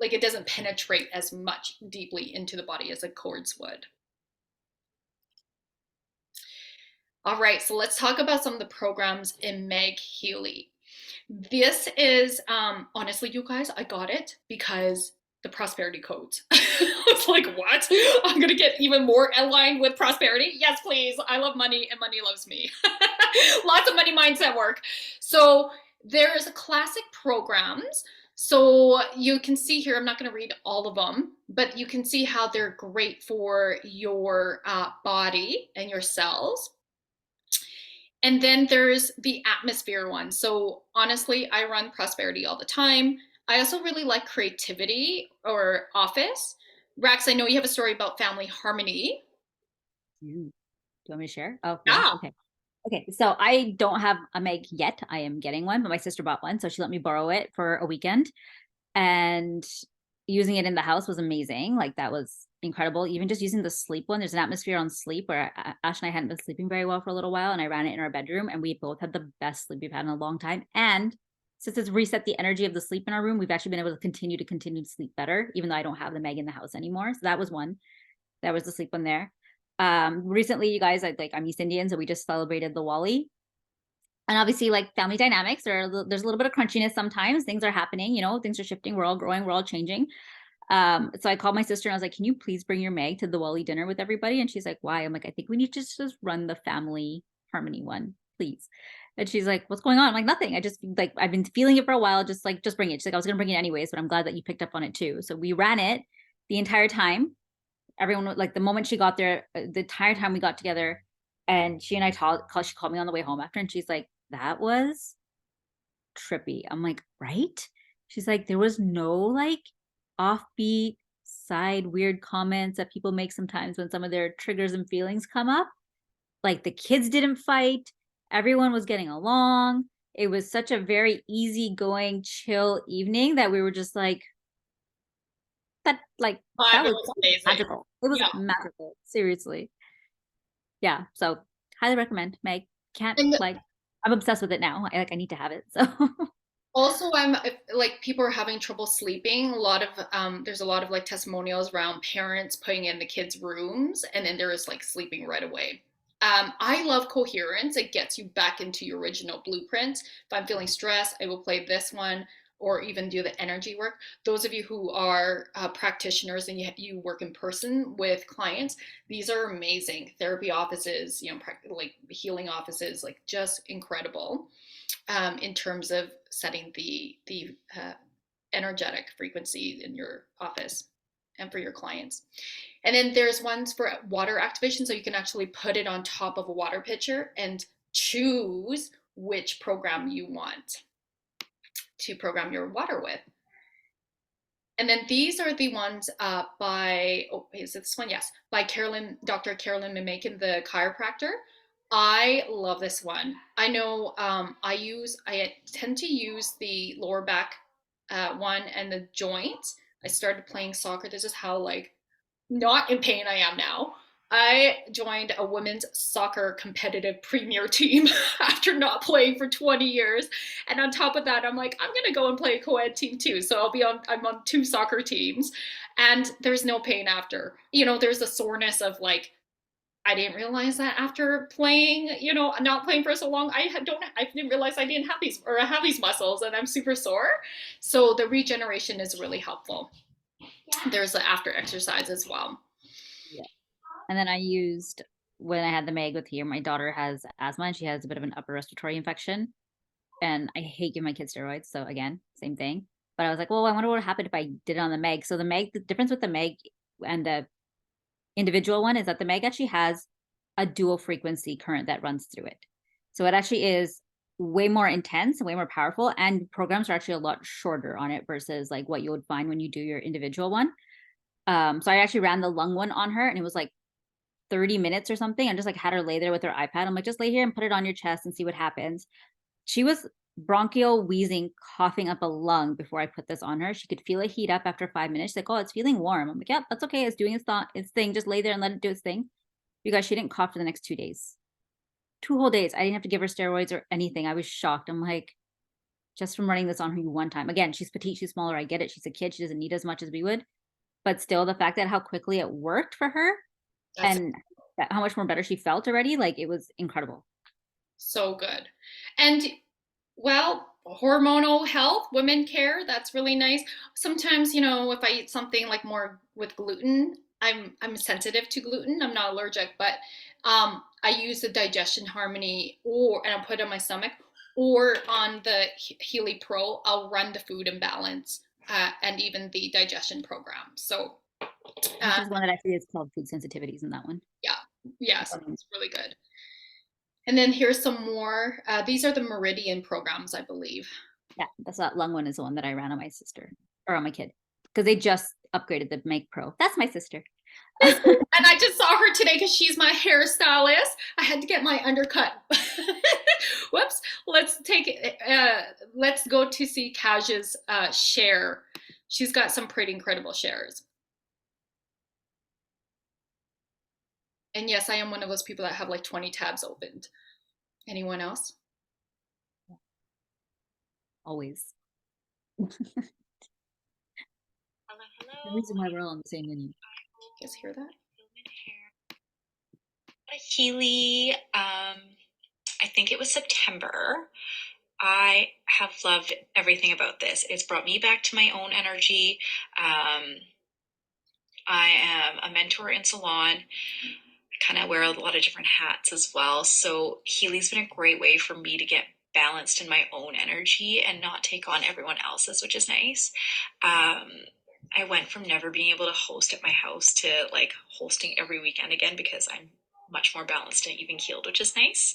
like it doesn't penetrate as much deeply into the body as the cords would. All right, so let's talk about some of the programs in Maghealy. This is, honestly, you guys, I got it because the prosperity codes. I was like, what? I'm going to get even more aligned with prosperity? Yes, please. I love money and money loves me. Lots of money mindset work. So there's classic programs. So you can see here, I'm not going to read all of them, but you can see how they're great for your body and your cells. And then there's the atmosphere one. So honestly, I run prosperity all the time. I also really like creativity or office. Rex, I know you have a story about family harmony. do you want me to share? Oh, yeah. Yeah. Okay. Okay. So I don't have a Meg yet. I am getting one, but my sister bought one. So she let me borrow it for a weekend. And using it in the house was amazing. Like that was incredible. Even just using the sleep one, there's an atmosphere on sleep where Ash and I hadn't been sleeping very well for a little while, and I ran it in our bedroom, and we both had the best sleep we've had in a long time. And since it's reset the energy of the sleep in our room, we've actually been able to continue to sleep better, even though I don't have the Meg in the house anymore. So that was one. That was the sleep one there. Recently, you guys, I'm East Indian, so we just celebrated the Wali, and obviously like family dynamics there's a little bit of crunchiness sometimes. Things are happening, things are shifting, we're all growing, we're all changing. So I called my sister and I was like, can you please bring your Meg to the Wally dinner with everybody? And she's like, why? I'm like, I think we need to just run the family harmony one, please. And she's like, what's going on? I'm like, nothing. I just like, I've been feeling it for a while. Just bring it. She's like, I was gonna bring it anyways, but I'm glad that you picked up on it too. So we ran it the entire time. Everyone, like the moment she got there, the entire time we got together, and she and I she called me on the way home after, and she's like, that was trippy. I'm like, right? She's like, there was no like offbeat side weird comments that people make sometimes when some of their triggers and feelings come up. Like the kids didn't fight. Everyone was getting along. It was such a very easygoing, chill evening that we were just like, that It was was amazing. magical. It was Yeah. magical. Seriously. Yeah. So highly recommend. Meg. Can't And like I'm obsessed with it now. I need to have it. So also, I'm like people are having trouble sleeping. A lot of there's a lot of like testimonials around parents putting in the kids' rooms, and then there is like sleeping right away. I love coherence. It gets you back into your original blueprint. If I'm feeling stressed, I will play this one or even do the energy work. Those of you who are practitioners and you work in person with clients, these are amazing. Therapy offices, like healing offices, like just incredible in terms of setting the energetic frequency in your office. and for your clients. And then there's ones for water activation, so you can actually put it on top of a water pitcher and choose which program you want to program your water with. And then these are the ones by, oh, is it this one? Yes, by Dr. Carolyn Mimikin, the chiropractor. I love this one. I know I tend to use the lower back one and the joint. I started playing soccer. This is how like not in pain I am now. I joined a women's soccer competitive premier team after not playing for 20 years. And on top of that, I'm like, I'm going to go and play a co-ed team too. So I'm on two soccer teams and there's no pain after. There's a soreness of like, I didn't realize that after playing, not playing for so long, I didn't realize I didn't have these, or I have these muscles and I'm super sore. So the regeneration is really helpful. There's the after exercise as well. Yeah. And then I used, when I had the Meg with here, my daughter has asthma and she has a bit of an upper respiratory infection. And I hate giving my kids steroids. So again, same thing. But I was like, well, I wonder what would happen if I did it on the Meg. So the difference with the Meg and the individual one is that the Meg actually has a dual frequency current that runs through it. So it actually is way more intense, way more powerful, and programs are actually a lot shorter on it versus like what you would find when you do your individual one. So I actually ran the lung one on her and it was like 30 minutes or something. And just like had her lay there with her iPad. I'm like, just lay here and put it on your chest and see what happens. She was bronchial wheezing, coughing up a lung before I put this on her. She could feel it heat up after 5 minutes. She's like, oh, it's feeling warm. I'm like, yeah, that's okay. It's doing its thing. Just lay there and let it do its thing. Because she didn't cough for the next 2 days. 2 whole days. I didn't have to give her steroids or anything. I was shocked. I'm like, just from running this on her one time. Again, she's petite, she's smaller. I get it. She's a kid. She doesn't need as much as we would. But still, the fact that how quickly it worked for her and how much more better she felt already, like it was incredible. So good. And well, hormonal health, women care, that's really nice. Sometimes, if I eat something like more with gluten, I'm sensitive to gluten. I'm not allergic, but I use the digestion harmony and I'll put it on my stomach, or on the Healy Pro, I'll run the food imbalance and even the digestion program. So Which is one that actually is called food sensitivities in that one. Yeah. Yes, it's really good. And then here's some more. These are the Meridian programs, I believe. Yeah, that's that lung one is the one that I ran on my sister or on my kid because they just upgraded the Make Pro. That's my sister. And I just saw her today because she's my hairstylist. I had to get my undercut. Whoops. Let's take it. Let's go to see Kaj's share. She's got some pretty incredible shares. And yes, I am one of those people that have like 20 tabs opened. Anyone else? Always. Hello, hello. The reason why we're all on the same menu. You guys hear that? Healy, I think it was September. I have loved everything about this. It's brought me back to my own energy. I am a mentor in salon. I kind of wear a lot of different hats as well. So Healy's been a great way for me to get balanced in my own energy and not take on everyone else's, which is nice. I went from never being able to host at my house to like hosting every weekend again because I'm much more balanced and even keeled, which is nice.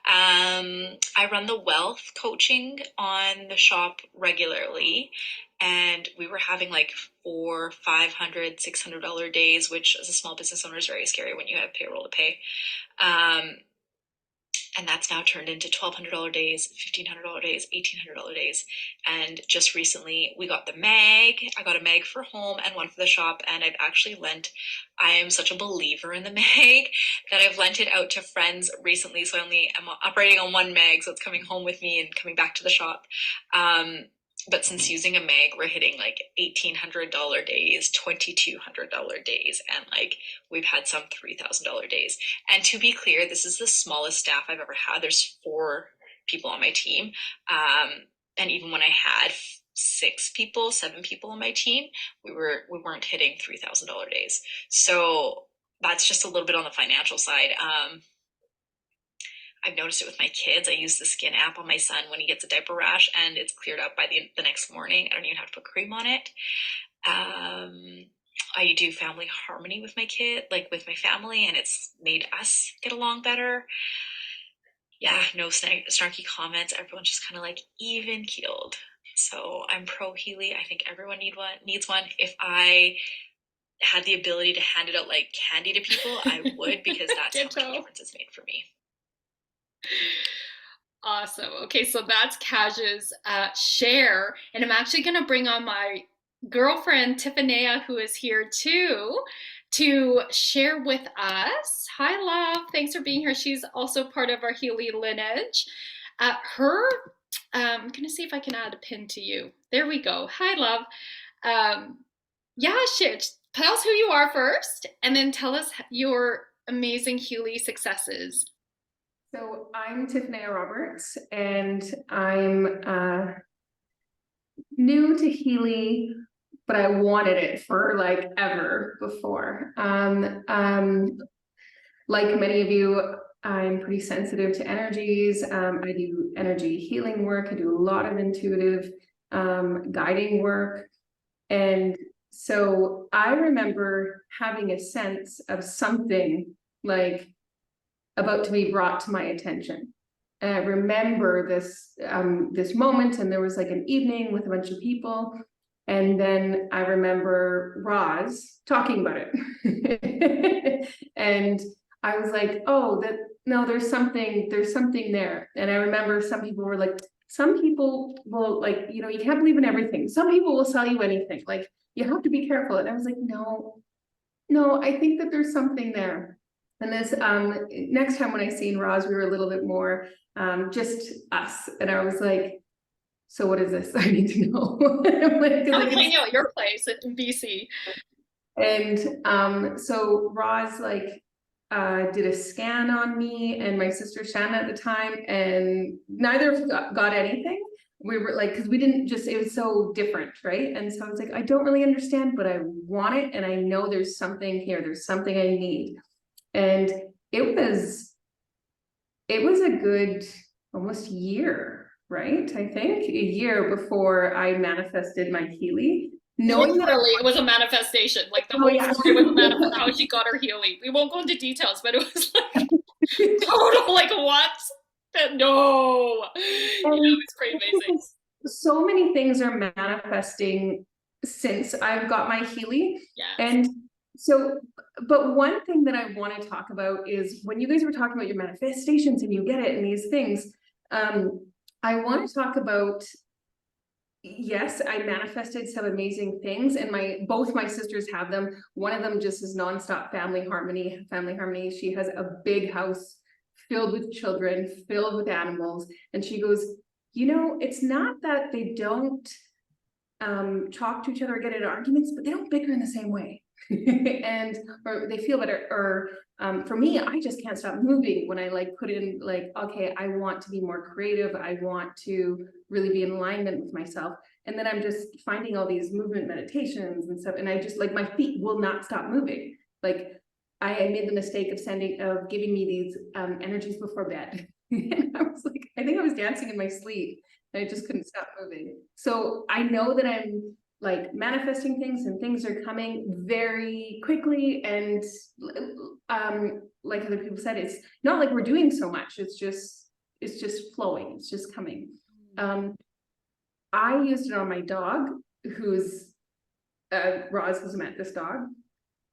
I run the wealth coaching on the shop regularly, and we were having like $400, $500, $600 days, which as a small business owner is very scary when you have payroll to pay. And that's now turned into $1,200 days, $1,500 days, $1,800 days. And just recently we got the Mag. I got a Mag for home and one for the shop. And I am such a believer in the Mag that I've lent it out to friends recently. So I only am operating on one Mag. So it's coming home with me and coming back to the shop. But since using a Mag, we're hitting like $1,800 days, $2,200 days, and like we've had some $3,000 days. And to be clear, this is the smallest staff I've ever had. There's 4 people on my team. And even when I had 7 people on my team, we weren't hitting $3,000 days. So that's just a little bit on the financial side. I've noticed it with my kids. I use the Skin app on my son when he gets a diaper rash, and it's cleared up by the next morning. I don't even have to put cream on it. I do family harmony with my kid, like with my family, and it's made us get along better. Yeah, no snarky comments. Everyone's just kind of like even keeled. So I'm pro Healy. I think everyone needs one. If I had the ability to hand it out like candy to people, I would, because that's how much difference it's made for me. Awesome. Okay, so that's Kaj's share, and I'm actually going to bring on my girlfriend Tiffanea, who is here too, to share with us. Hi, love. Thanks for being here. She's also part of our Healy lineage. I'm going to see if I can add a pin to you. There we go. Hi, love. Yeah, share. Tell us who you are first, and then tell us your amazing Healy successes. So I'm Tiffanea Roberts, and I'm new to Healy, but I wanted it for like ever before. Like many of you, I'm pretty sensitive to energies. I do energy healing work. I do a lot of intuitive guiding work. And so I remember having a sense of something like about to be brought to my attention. And I remember this this moment, and there was like an evening with a bunch of people, and then I remember Roz talking about it. And I was like, oh, no, there's something there. And I remember some people were like, some people will, like, you know, you can't believe in everything. Some people will sell you anything. Like, you have to be careful. And I was like, no, I think that there's something there. And this next time when I seen Roz, we were a little bit more just us. And I was like, so what is this? I need to know. Like, I'm hanging out at your place in BC. And so Roz like did a scan on me and my sister Shanna at the time, and neither of us got anything. We were like, because we didn't just, it was so different, right? And so I was like, I don't really understand, but I want it, and I know there's something here, there's something I need. And it was a good almost year, right? I think a year before I manifested my Healy. Literally, it was a manifestation. Like the whole story was a manifestation. How she got her Healy. We won't go into details, but it was like total, like what? No, it was pretty amazing. So many things are manifesting since I've got my Healy. Yes. And so, but one thing that I want to talk about is when you guys were talking about your manifestations and you get it and these things, I want to talk about, yes, I manifested some amazing things, and both my sisters have them. One of them just is nonstop family harmony. She has a big house filled with children, filled with animals, and she goes, you know, it's not that they don't talk to each other or get into arguments, but they don't bicker in the same way. And or they feel better. Or for me, I just can't stop moving when I like put in like, okay, I want to be more creative, I want to really be in alignment with myself. And then I'm just finding all these movement meditations and stuff, and I just like, my feet will not stop moving. Like I made the mistake of giving me these energies before bed. And I was like, I think I was dancing in my sleep, and I just couldn't stop moving. So I know that I'm like manifesting things, and things are coming very quickly. And like other people said, it's not like we're doing so much. It's just flowing. It's just coming. I used it on my dog, who's Roz has met this dog.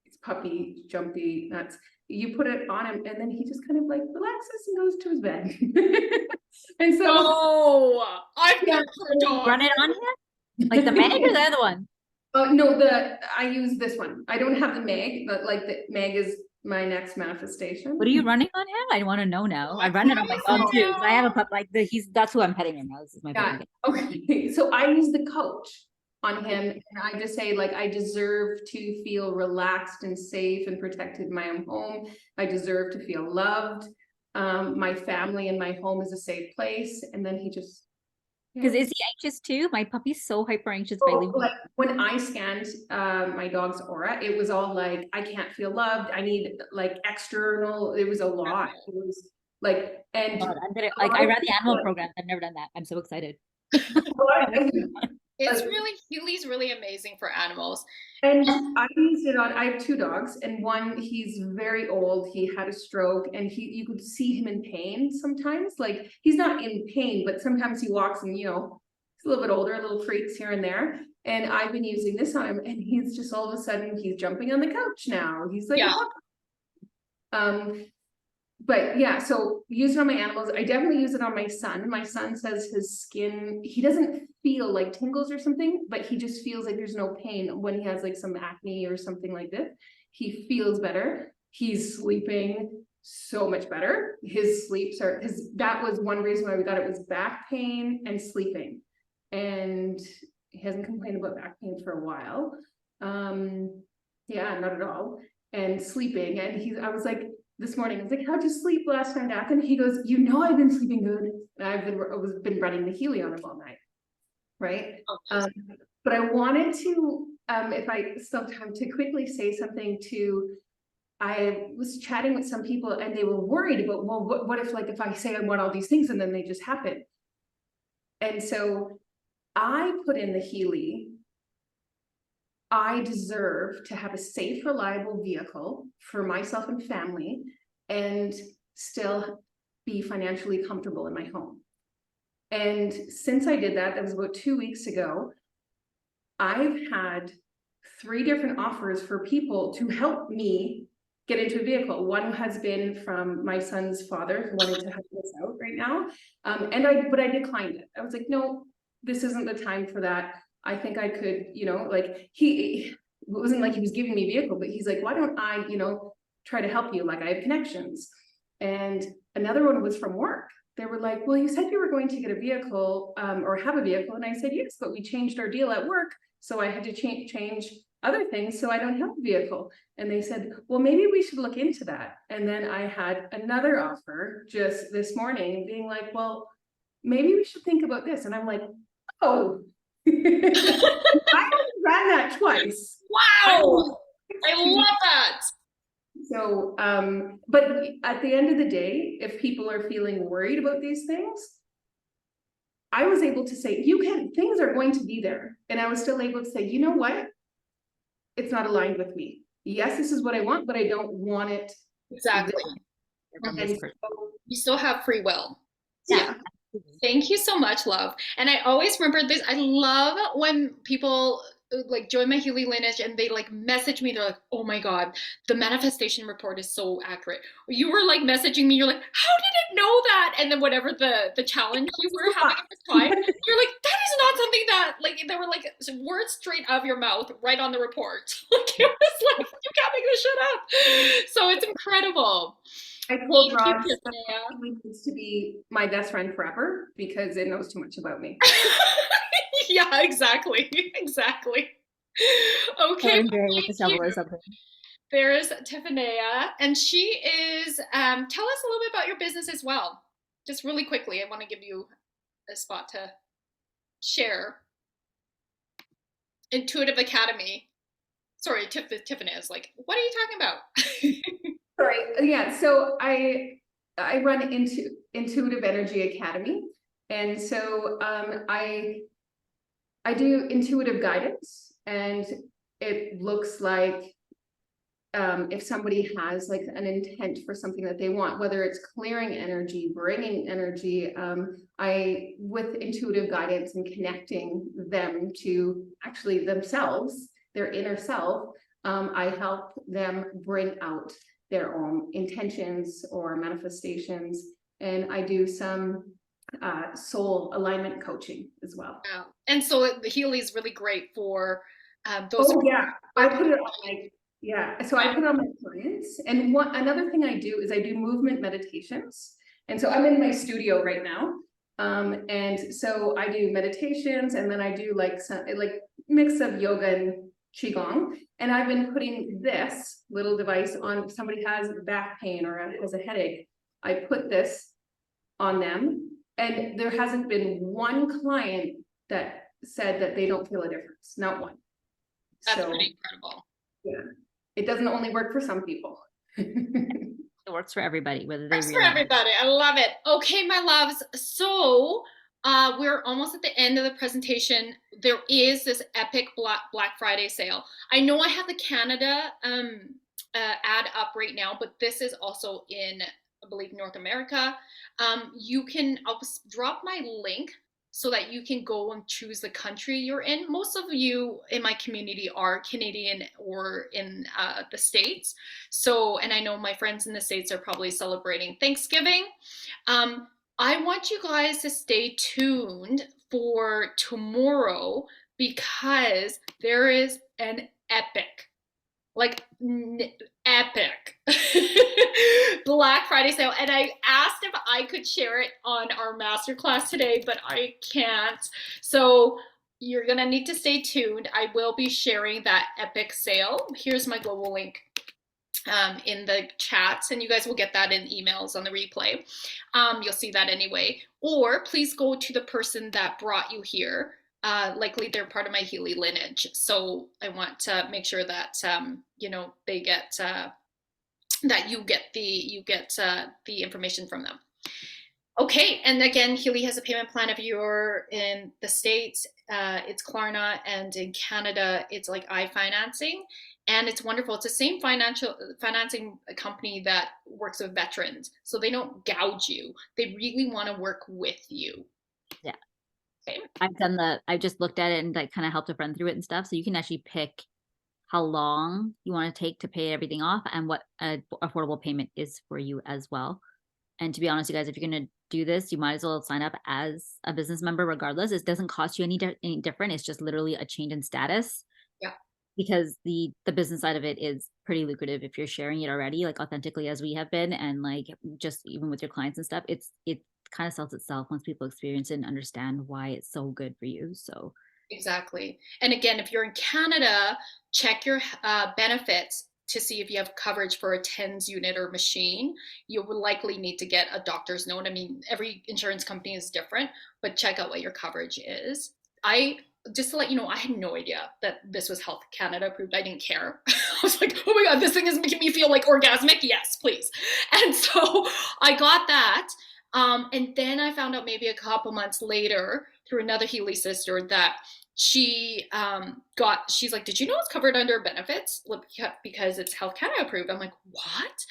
It's puppy, jumpy, nuts. You put it on him, and then he just kind of like relaxes and goes to his bed. And so, I've never heard a dog. Run it on him? Like the Meg or the other one? No, I use this one. I don't have the Meg, but like the Meg is my next manifestation. What are you running on him? I want to know now. I run it on my dog too. I have a pup like that's who I'm petting right now. This is my dog. Okay, so I use the coach on him, and I just say like, I deserve to feel relaxed and safe and protected in my own home. I deserve to feel loved. My family and my home is a safe place. And then he just, because is he anxious too? My puppy's so hyper anxious by leaving. Like when I scanned my dog's aura, it was all like, I can't feel loved, I need like external. It was a lot. It was like, and God, I read the animal program. I've never done that. I'm so excited. It's Like, really, Healy's really amazing for animals. and I used it on, I have two dogs, and one, he's very old, he had a stroke, and you could see him in pain sometimes. Like, he's not in pain, but sometimes he walks and, you know, he's a little bit older, little freaks here and there. And I've been using this on him, and he's just all of a sudden, he's jumping on the couch now. He's like, Yeah. But yeah, so use it on my animals. I definitely use it on my son. My son says his skin, he doesn't feel like tingles or something, but he just feels like there's no pain when he has like some acne or something like this. He feels better. He's sleeping so much better. His sleeps are, because that was one reason why we got it, was back pain and sleeping. And he hasn't complained about back pain for a while. Yeah, not at all. And sleeping. And I was like, this morning, I was like, how'd you sleep last night, Nathan? He goes, you know, I've been sleeping good. And I've been running the Healy on him all night. Right. But I wanted to, if I still have time, to quickly say something to, I was chatting with some people and they were worried about, well, what if, like, if I say I want all these things and then they just happen? And so I put in the Healy. I deserve to have a safe, reliable vehicle for myself and family and still be financially comfortable in my home. And since I did that, that was about 2 weeks ago, I've had 3 different offers for people to help me get into a vehicle. One has been from my son's father, who wanted to help us out right now. But I declined it. I was like, no, this isn't the time for that. I think I could, you know, like, it wasn't like he was giving me a vehicle, but he's like, why don't I, you know, try to help you? Like, I have connections. And another one was from work. They were like, well, you said you were going to get a vehicle, or have a vehicle. And I said, yes, but we changed our deal at work. So I had to change other things, so I don't have a vehicle. And they said, well, maybe we should look into that. And then I had another offer just this morning being like, well, maybe we should think about this. And I'm like, oh, I ran that twice. Wow. I love that. So, but at the end of the day, if people are feeling worried about these things, I was able to say, things are going to be there. And I was still able to say, you know what? It's not aligned with me. Yes, this is what I want, but I don't want it. Exactly. And so, You still have free will. yeah. Thank you so much, love. And I always remember this. I love when people like join my Healy lineage and they like message me. They're like, oh my God, the manifestation report is so accurate. You were like messaging me. You're like, how did it know that? And then whatever the challenge you were having at the time, you're like, that is not something that, like, there were like words straight out of your mouth right on the report. Like, it was like, you can't make this shit up. So it's incredible. I told Thank you, Ross that Tiffany. he needs to be my best friend forever because it knows too much about me. Yeah, exactly. Exactly. Okay. With the shovel or something. There is Tiffania, and she is, tell us a little bit about your business as well. Just really quickly, I want to give you a spot to share. Intuitive Academy. Sorry, Tiffany is like, what are you talking about? Sorry. Yeah. So I run into Intuitive Energy Academy. And so I do intuitive guidance, and it looks like if somebody has like an intent for something that they want, whether it's clearing energy, bringing energy, I, with intuitive guidance and connecting them to actually themselves, their inner self, I help them bring out their own intentions or manifestations. And I do some soul alignment coaching as well. Wow. And so the Healy is really great for those. Oh yeah, I put it on my, yeah. So I put it on my clients. And another thing I do is I do movement meditations. And so I'm in my studio right now. And so I do meditations, and then I do like some like mix of yoga and qigong. And I've been putting this little device on. If somebody has back pain or has a headache, I put this on them. And there hasn't been one client that said that they don't feel a difference. Not one. That's So, pretty incredible. yeah, it doesn't only work for some people. It works for everybody, whether they Works for everybody. I love it. Okay, my loves. So We're almost at the end of the presentation. There is this epic Black Friday sale. I know I have the Canada ad up right now, but this is also in, I believe, North America. I'll drop my link so that you can go and choose the country you're in. Most of you in my community are Canadian or in the States. So, and I know my friends in the States are probably celebrating Thanksgiving. I want you guys to stay tuned for tomorrow because there is an epic, like epic Black Friday sale. And I asked if I could share it on our masterclass today, but I can't. So you're gonna need to stay tuned. I will be sharing that epic sale. Here's my global link in the chats, and you guys will get that in emails on the replay. You'll see that anyway. Or please go to the person that brought you here. Likely they're part of my Healy lineage. So I want to make sure that, they get, that you get the information from them. Okay, and again, Healy has a payment plan. If you're in the States, it's Klarna, and in Canada, it's like iFinancing, and it's wonderful. It's the same financing company that works with veterans, so they don't gouge you. They really want to work with you. Yeah. Okay. I've just looked at it and like kind of helped a friend through it and stuff. So you can actually pick how long you want to take to pay everything off and what an affordable payment is for you as well. And to be honest, you guys, if you're going to do this, you might as well sign up as a business member regardless. It doesn't cost you any different. It's just literally a change in status. Yeah. Because the business side of it is pretty lucrative if you're sharing it already, like authentically as we have been, and like just even with your clients and stuff, it kind of sells itself once people experience it and understand why it's so good for you. So exactly. And again, if you're in Canada, check your benefits to see if you have coverage for a TENS unit or machine. You will likely need to get a doctor's note. I mean, every insurance company is different, but check out what your coverage is. Just to let you know, I had no idea that this was Health Canada approved. I didn't care. I was like, oh my God, this thing is making me feel like orgasmic. Yes, please. And so I got that. And then I found out maybe a couple months later through another Healy sister that she's like, did you know it's covered under benefits? Because it's Health Canada approved. I'm like, what?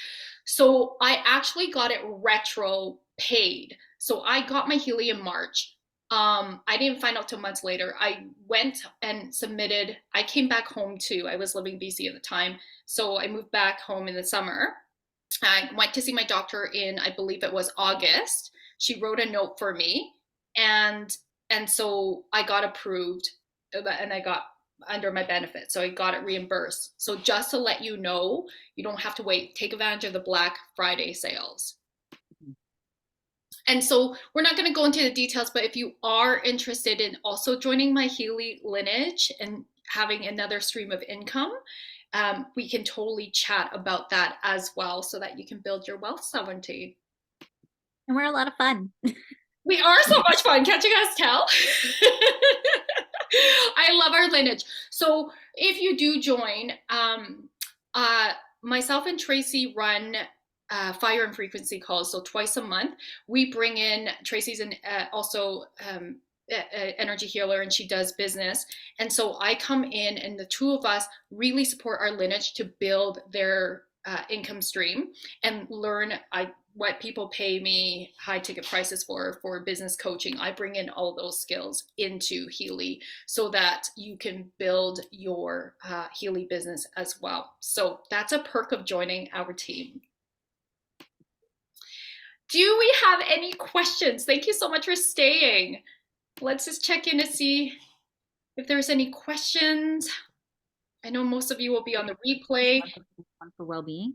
So I actually got it retro paid. So I got my Healy in March. I didn't find out till months later. I went and submitted. I came back home too. I was living in BC at the time. So I moved back home in the summer. I went to see my doctor in, I believe it was August. She wrote a note for me, and so I got approved, and I got under my benefit. So I got it reimbursed. So just to let you know, you don't have to wait. Take advantage of the Black Friday sales. And so we're not going to go into the details, but if you are interested in also joining my Healy lineage and having another stream of income, we can totally chat about that as well so that you can build your wealth sovereignty. And we're a lot of fun. We are so much fun. Can't you guys tell? I love our lineage. So if you do join, myself and Tracy run fire and frequency calls. So twice a month, we bring in Tracy's also energy healer, and she does business. And so I come in, and the two of us really support our lineage to build their income stream and learn what people pay me high ticket prices for business coaching. I bring in all those skills into Healy so that you can build your Healy business as well. So that's a perk of joining our team. Do we have any questions? Thank you so much for staying. Let's just check in to see if there's any questions. I know most of you will be on the replay. One for well-being.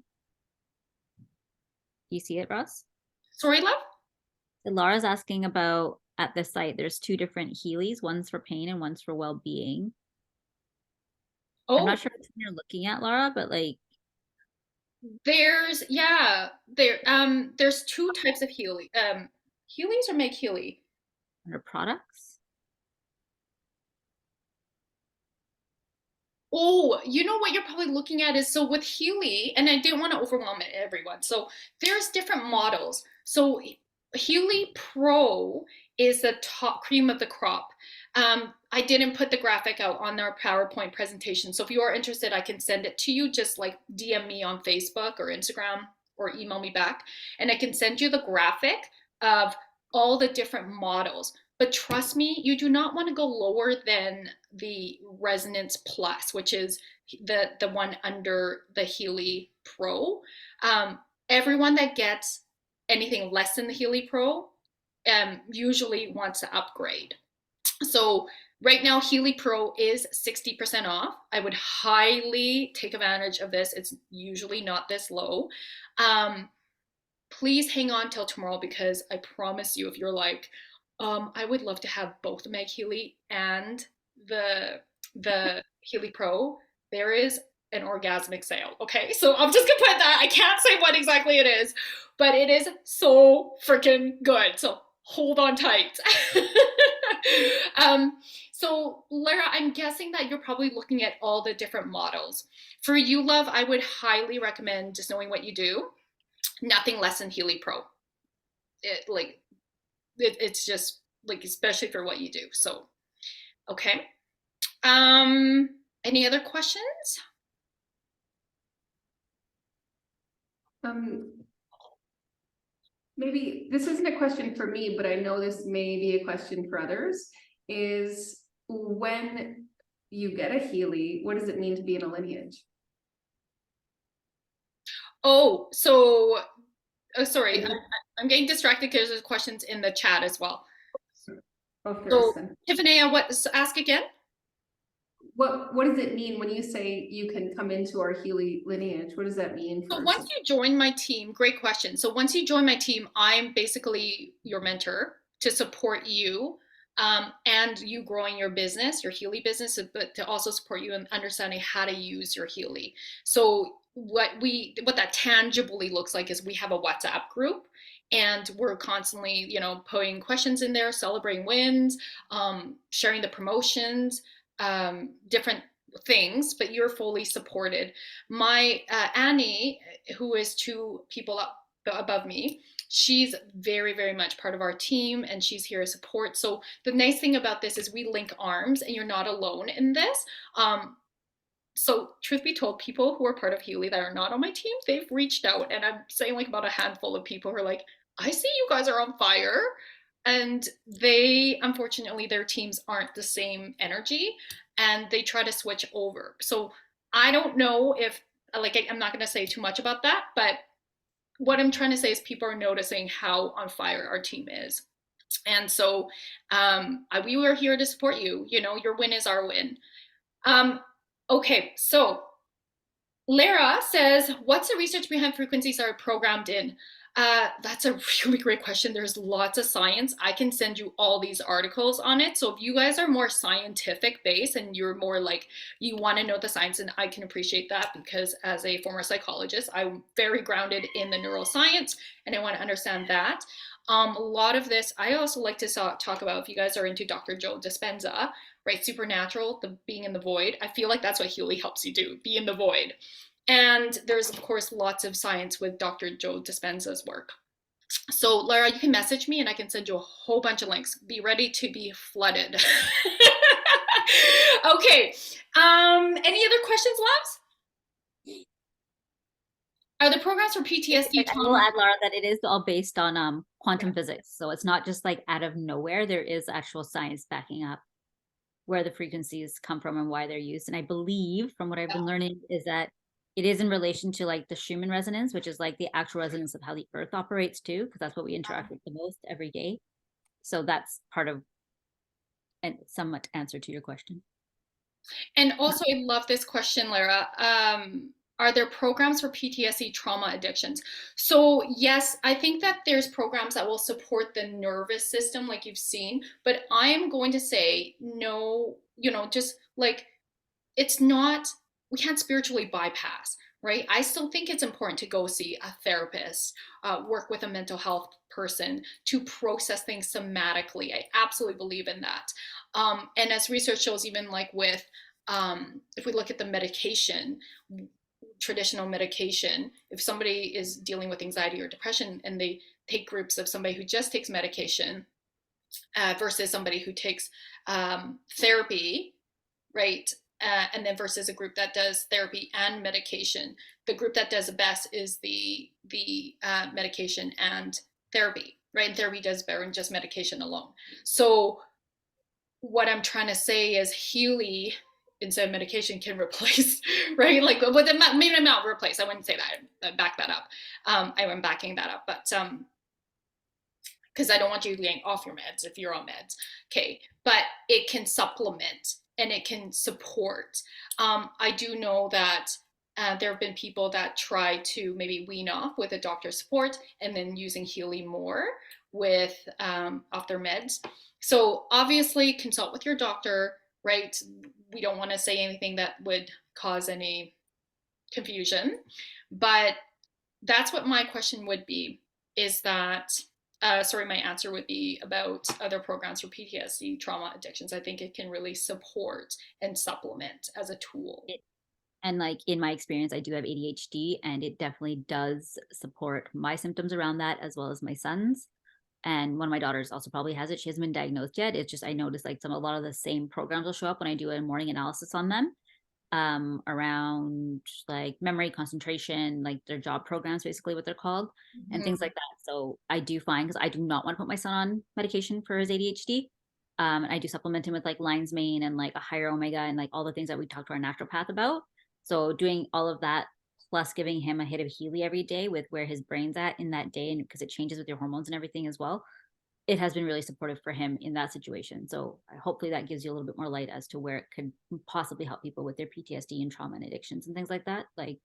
Do you see it, Ross? Sorry, love? So Laura's asking about at the site, there's two different Healys. One's for pain and one's for well-being. Oh, I'm not sure what you're looking at, Laura, but like there's two types of Healy. Healys or Maghealy? under products. Oh, you know what you're probably looking at is, so with Healy, and I didn't want to overwhelm everyone. So there's different models. So Healy Pro is the top cream of the crop. I didn't put the graphic out on our PowerPoint presentation. So if you are interested, I can send it to you. Just like DM me on Facebook or Instagram or email me back. And I can send you the graphic of all the different models. But trust me, you do not want to go lower than the Resonance Plus, which is the one under the Healy Pro. Everyone that gets anything less than the Healy Pro usually wants to upgrade. So right now, Healy Pro is 60% off. I would highly take advantage of this. It's usually not this low. Please hang on till tomorrow, because I promise you, if you're like, I would love to have both Maghealy and the Healy Pro, there is an orgasmic sale. Okay, so I'm just gonna put that. I can't say what exactly it is, but it is so freaking good. So hold on tight. So Lara, I'm guessing that you're probably looking at all the different models. For you, love, I would highly recommend just knowing what you do. Nothing less than Healy Pro. It's just like, especially for what you do. So, okay. Any other questions? Maybe this isn't a question for me, but I know this may be a question for others, is when you get a Healy, what does it mean to be in a lineage? Oh, so, sorry, I'm getting distracted because there's questions in the chat as well. So, Tiffany, ask again? What does it mean when you say you can come into our Healy lineage? What does that mean? So once you join my team, great question. So once you join my team, I'm basically your mentor to support you and you growing your business, your Healy business, but to also support you in understanding how to use your Healy. So what that tangibly looks like is we have a WhatsApp group, and we're constantly, putting questions in there, celebrating wins, sharing the promotions, different things, but you're fully supported. My Annie, who is 2 people up above me, she's very, very much part of our team, and she's here to support. So the nice thing about this is we link arms, and you're not alone in this. So truth be told, people who are part of Healy that are not on my team, they've reached out, and I'm saying like about a handful of people who are like, I see you guys are on fire. And they, unfortunately, their teams aren't the same energy, and they try to switch over. So I don't know if, like, I'm not going to say too much about that, but what I'm trying to say is people are noticing how on fire our team is. And so we were here to support you. Your win is our win. Okay, so Lara says, what's the research behind frequencies are programmed in? That's a really great question. There's lots of science. I can send you all these articles on it. So if you guys are more scientific based and you're more like, you want to know the science, and I can appreciate that, because as a former psychologist, I'm very grounded in the neuroscience, and I want to understand that. A lot of this, I also like to talk about, if you guys are into Dr. Joe Dispenza, right? Supernatural, the being in the void. I feel like that's what Healy helps you do, be in the void. And there's, of course, lots of science with Dr. Joe Dispenza's work. So, Lara, you can message me and I can send you a whole bunch of links. Be ready to be flooded. Okay. Any other questions, loves? Are the programs for PTSD? I will add, Lara, that it is all based on quantum physics. So it's not just like out of nowhere. There is actual science backing up where the frequencies come from and why they're used. And I believe, from what I've been learning, is that it is in relation to like the Schumann resonance, which is like the actual resonance of how the earth operates too, because that's what we interact with the most every day. So that's part of and somewhat answer to your question. And also, I love this question, Lara. Are there programs for PTSD trauma addictions? So yes, I think that there's programs that will support the nervous system like you've seen, but I am going to say no, just like, it's not, we can't spiritually bypass, right? I still think it's important to go see a therapist, work with a mental health person to process things somatically. I absolutely believe in that. And as research shows, even like with, if we look at the medication, traditional medication, if somebody is dealing with anxiety or depression and they take groups of somebody who just takes medication, versus somebody who takes therapy, right? And then versus a group that does therapy and medication. The group that does the best is the medication and therapy, right? And therapy does better than just medication alone. So what I'm trying to say is Healy, instead of medication, can replace, right? Like, with maybe not replace. I wouldn't say that. I back that up. I am backing that up, but because I don't want you getting off your meds if you're on meds. Okay, but it can supplement and it can support. I do know that there have been people that try to maybe wean off with a doctor's support and then using Healy more with off their meds. So obviously consult with your doctor, right? We don't want to say anything that would cause any confusion, but that's what my question would be, is that my answer would be about other programs for PTSD, trauma, addictions. I think it can really support and supplement as a tool. And like in my experience, I do have ADHD, and it definitely does support my symptoms around that as well as my son's. And one of my daughters also probably has it. She hasn't been diagnosed yet. It's just I noticed like a lot of the same programs will show up when I do a morning analysis on them, around like memory, concentration, like their job programs, basically what they're called, and things like that. So I do find, because I do not want to put my son on medication for his ADHD. I do supplement him with like lion's mane and like a higher omega and like all the things that we talked to our naturopath about. So doing all of that plus giving him a hit of Healy every day with where his brain's at in that day, and because it changes with your hormones and everything as well, it has been really supportive for him in that situation. So hopefully that gives you a little bit more light as to where it could possibly help people with their PTSD and trauma and addictions and things like that. Like,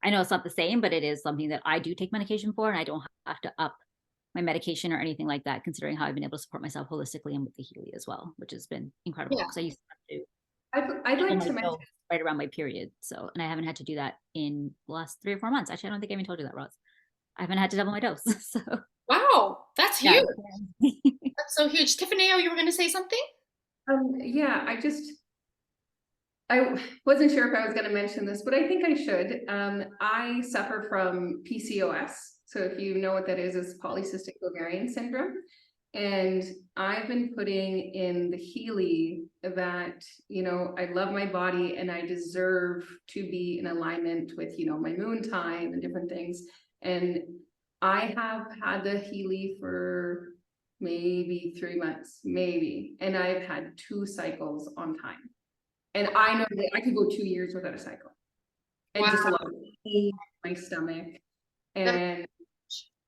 I know it's not the same, but it is something that I do take medication for, and I don't have to up my medication or anything like that, considering how I've been able to support myself holistically and with the Healy as well, which has been incredible, because I used to have to I'd like to mention right around my period. So, and I haven't had to do that in the last 3 or 4 months. Actually, I don't think I even told you that, Roz. I haven't had to double my dose. So Wow, that's yeah. huge. That's so huge. Tiffany, you were going to say something? Yeah, I wasn't sure if I was going to mention this, but I think I should. I suffer from PCOS. So if you know what that is polycystic ovarian syndrome. And I've been putting in the Healy that, I love my body and I deserve to be in alignment with, my moon time and different things. And I have had the Healy for maybe 3 months, maybe. And I've had 2 cycles on time. And I know that I could go 2 years without a cycle. And just a lot of pain in my stomach. And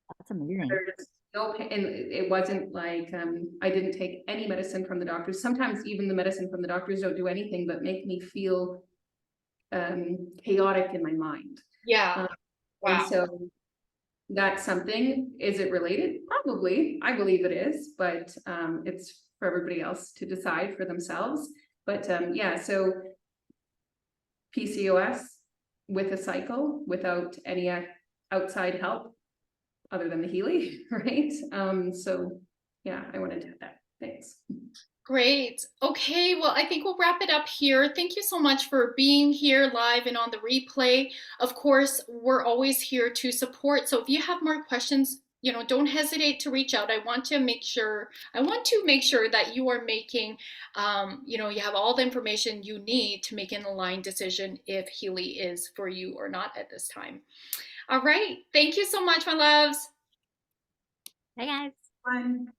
that's amazing. there's no pain, and it wasn't like I didn't take any medicine from the doctors. Sometimes even the medicine from the doctors don't do anything but make me feel chaotic in my mind. Yeah. Wow. And so that's something. Is it related? Probably. I believe it is, but it's for everybody else to decide for themselves. But yeah, so PCOS with a cycle without any outside help other than the Healy, right? So yeah, I wanted to have that. Thanks. Great. Okay, well, I think we'll wrap it up here. Thank you so much for being here live and on the replay. Of course, we're always here to support. So if you have more questions, don't hesitate to reach out. I want to make sure that you are making, you have all the information you need to make an aligned decision if Healy is for you or not at this time. All right. Thank you so much, my loves. Bye, guys. Bye.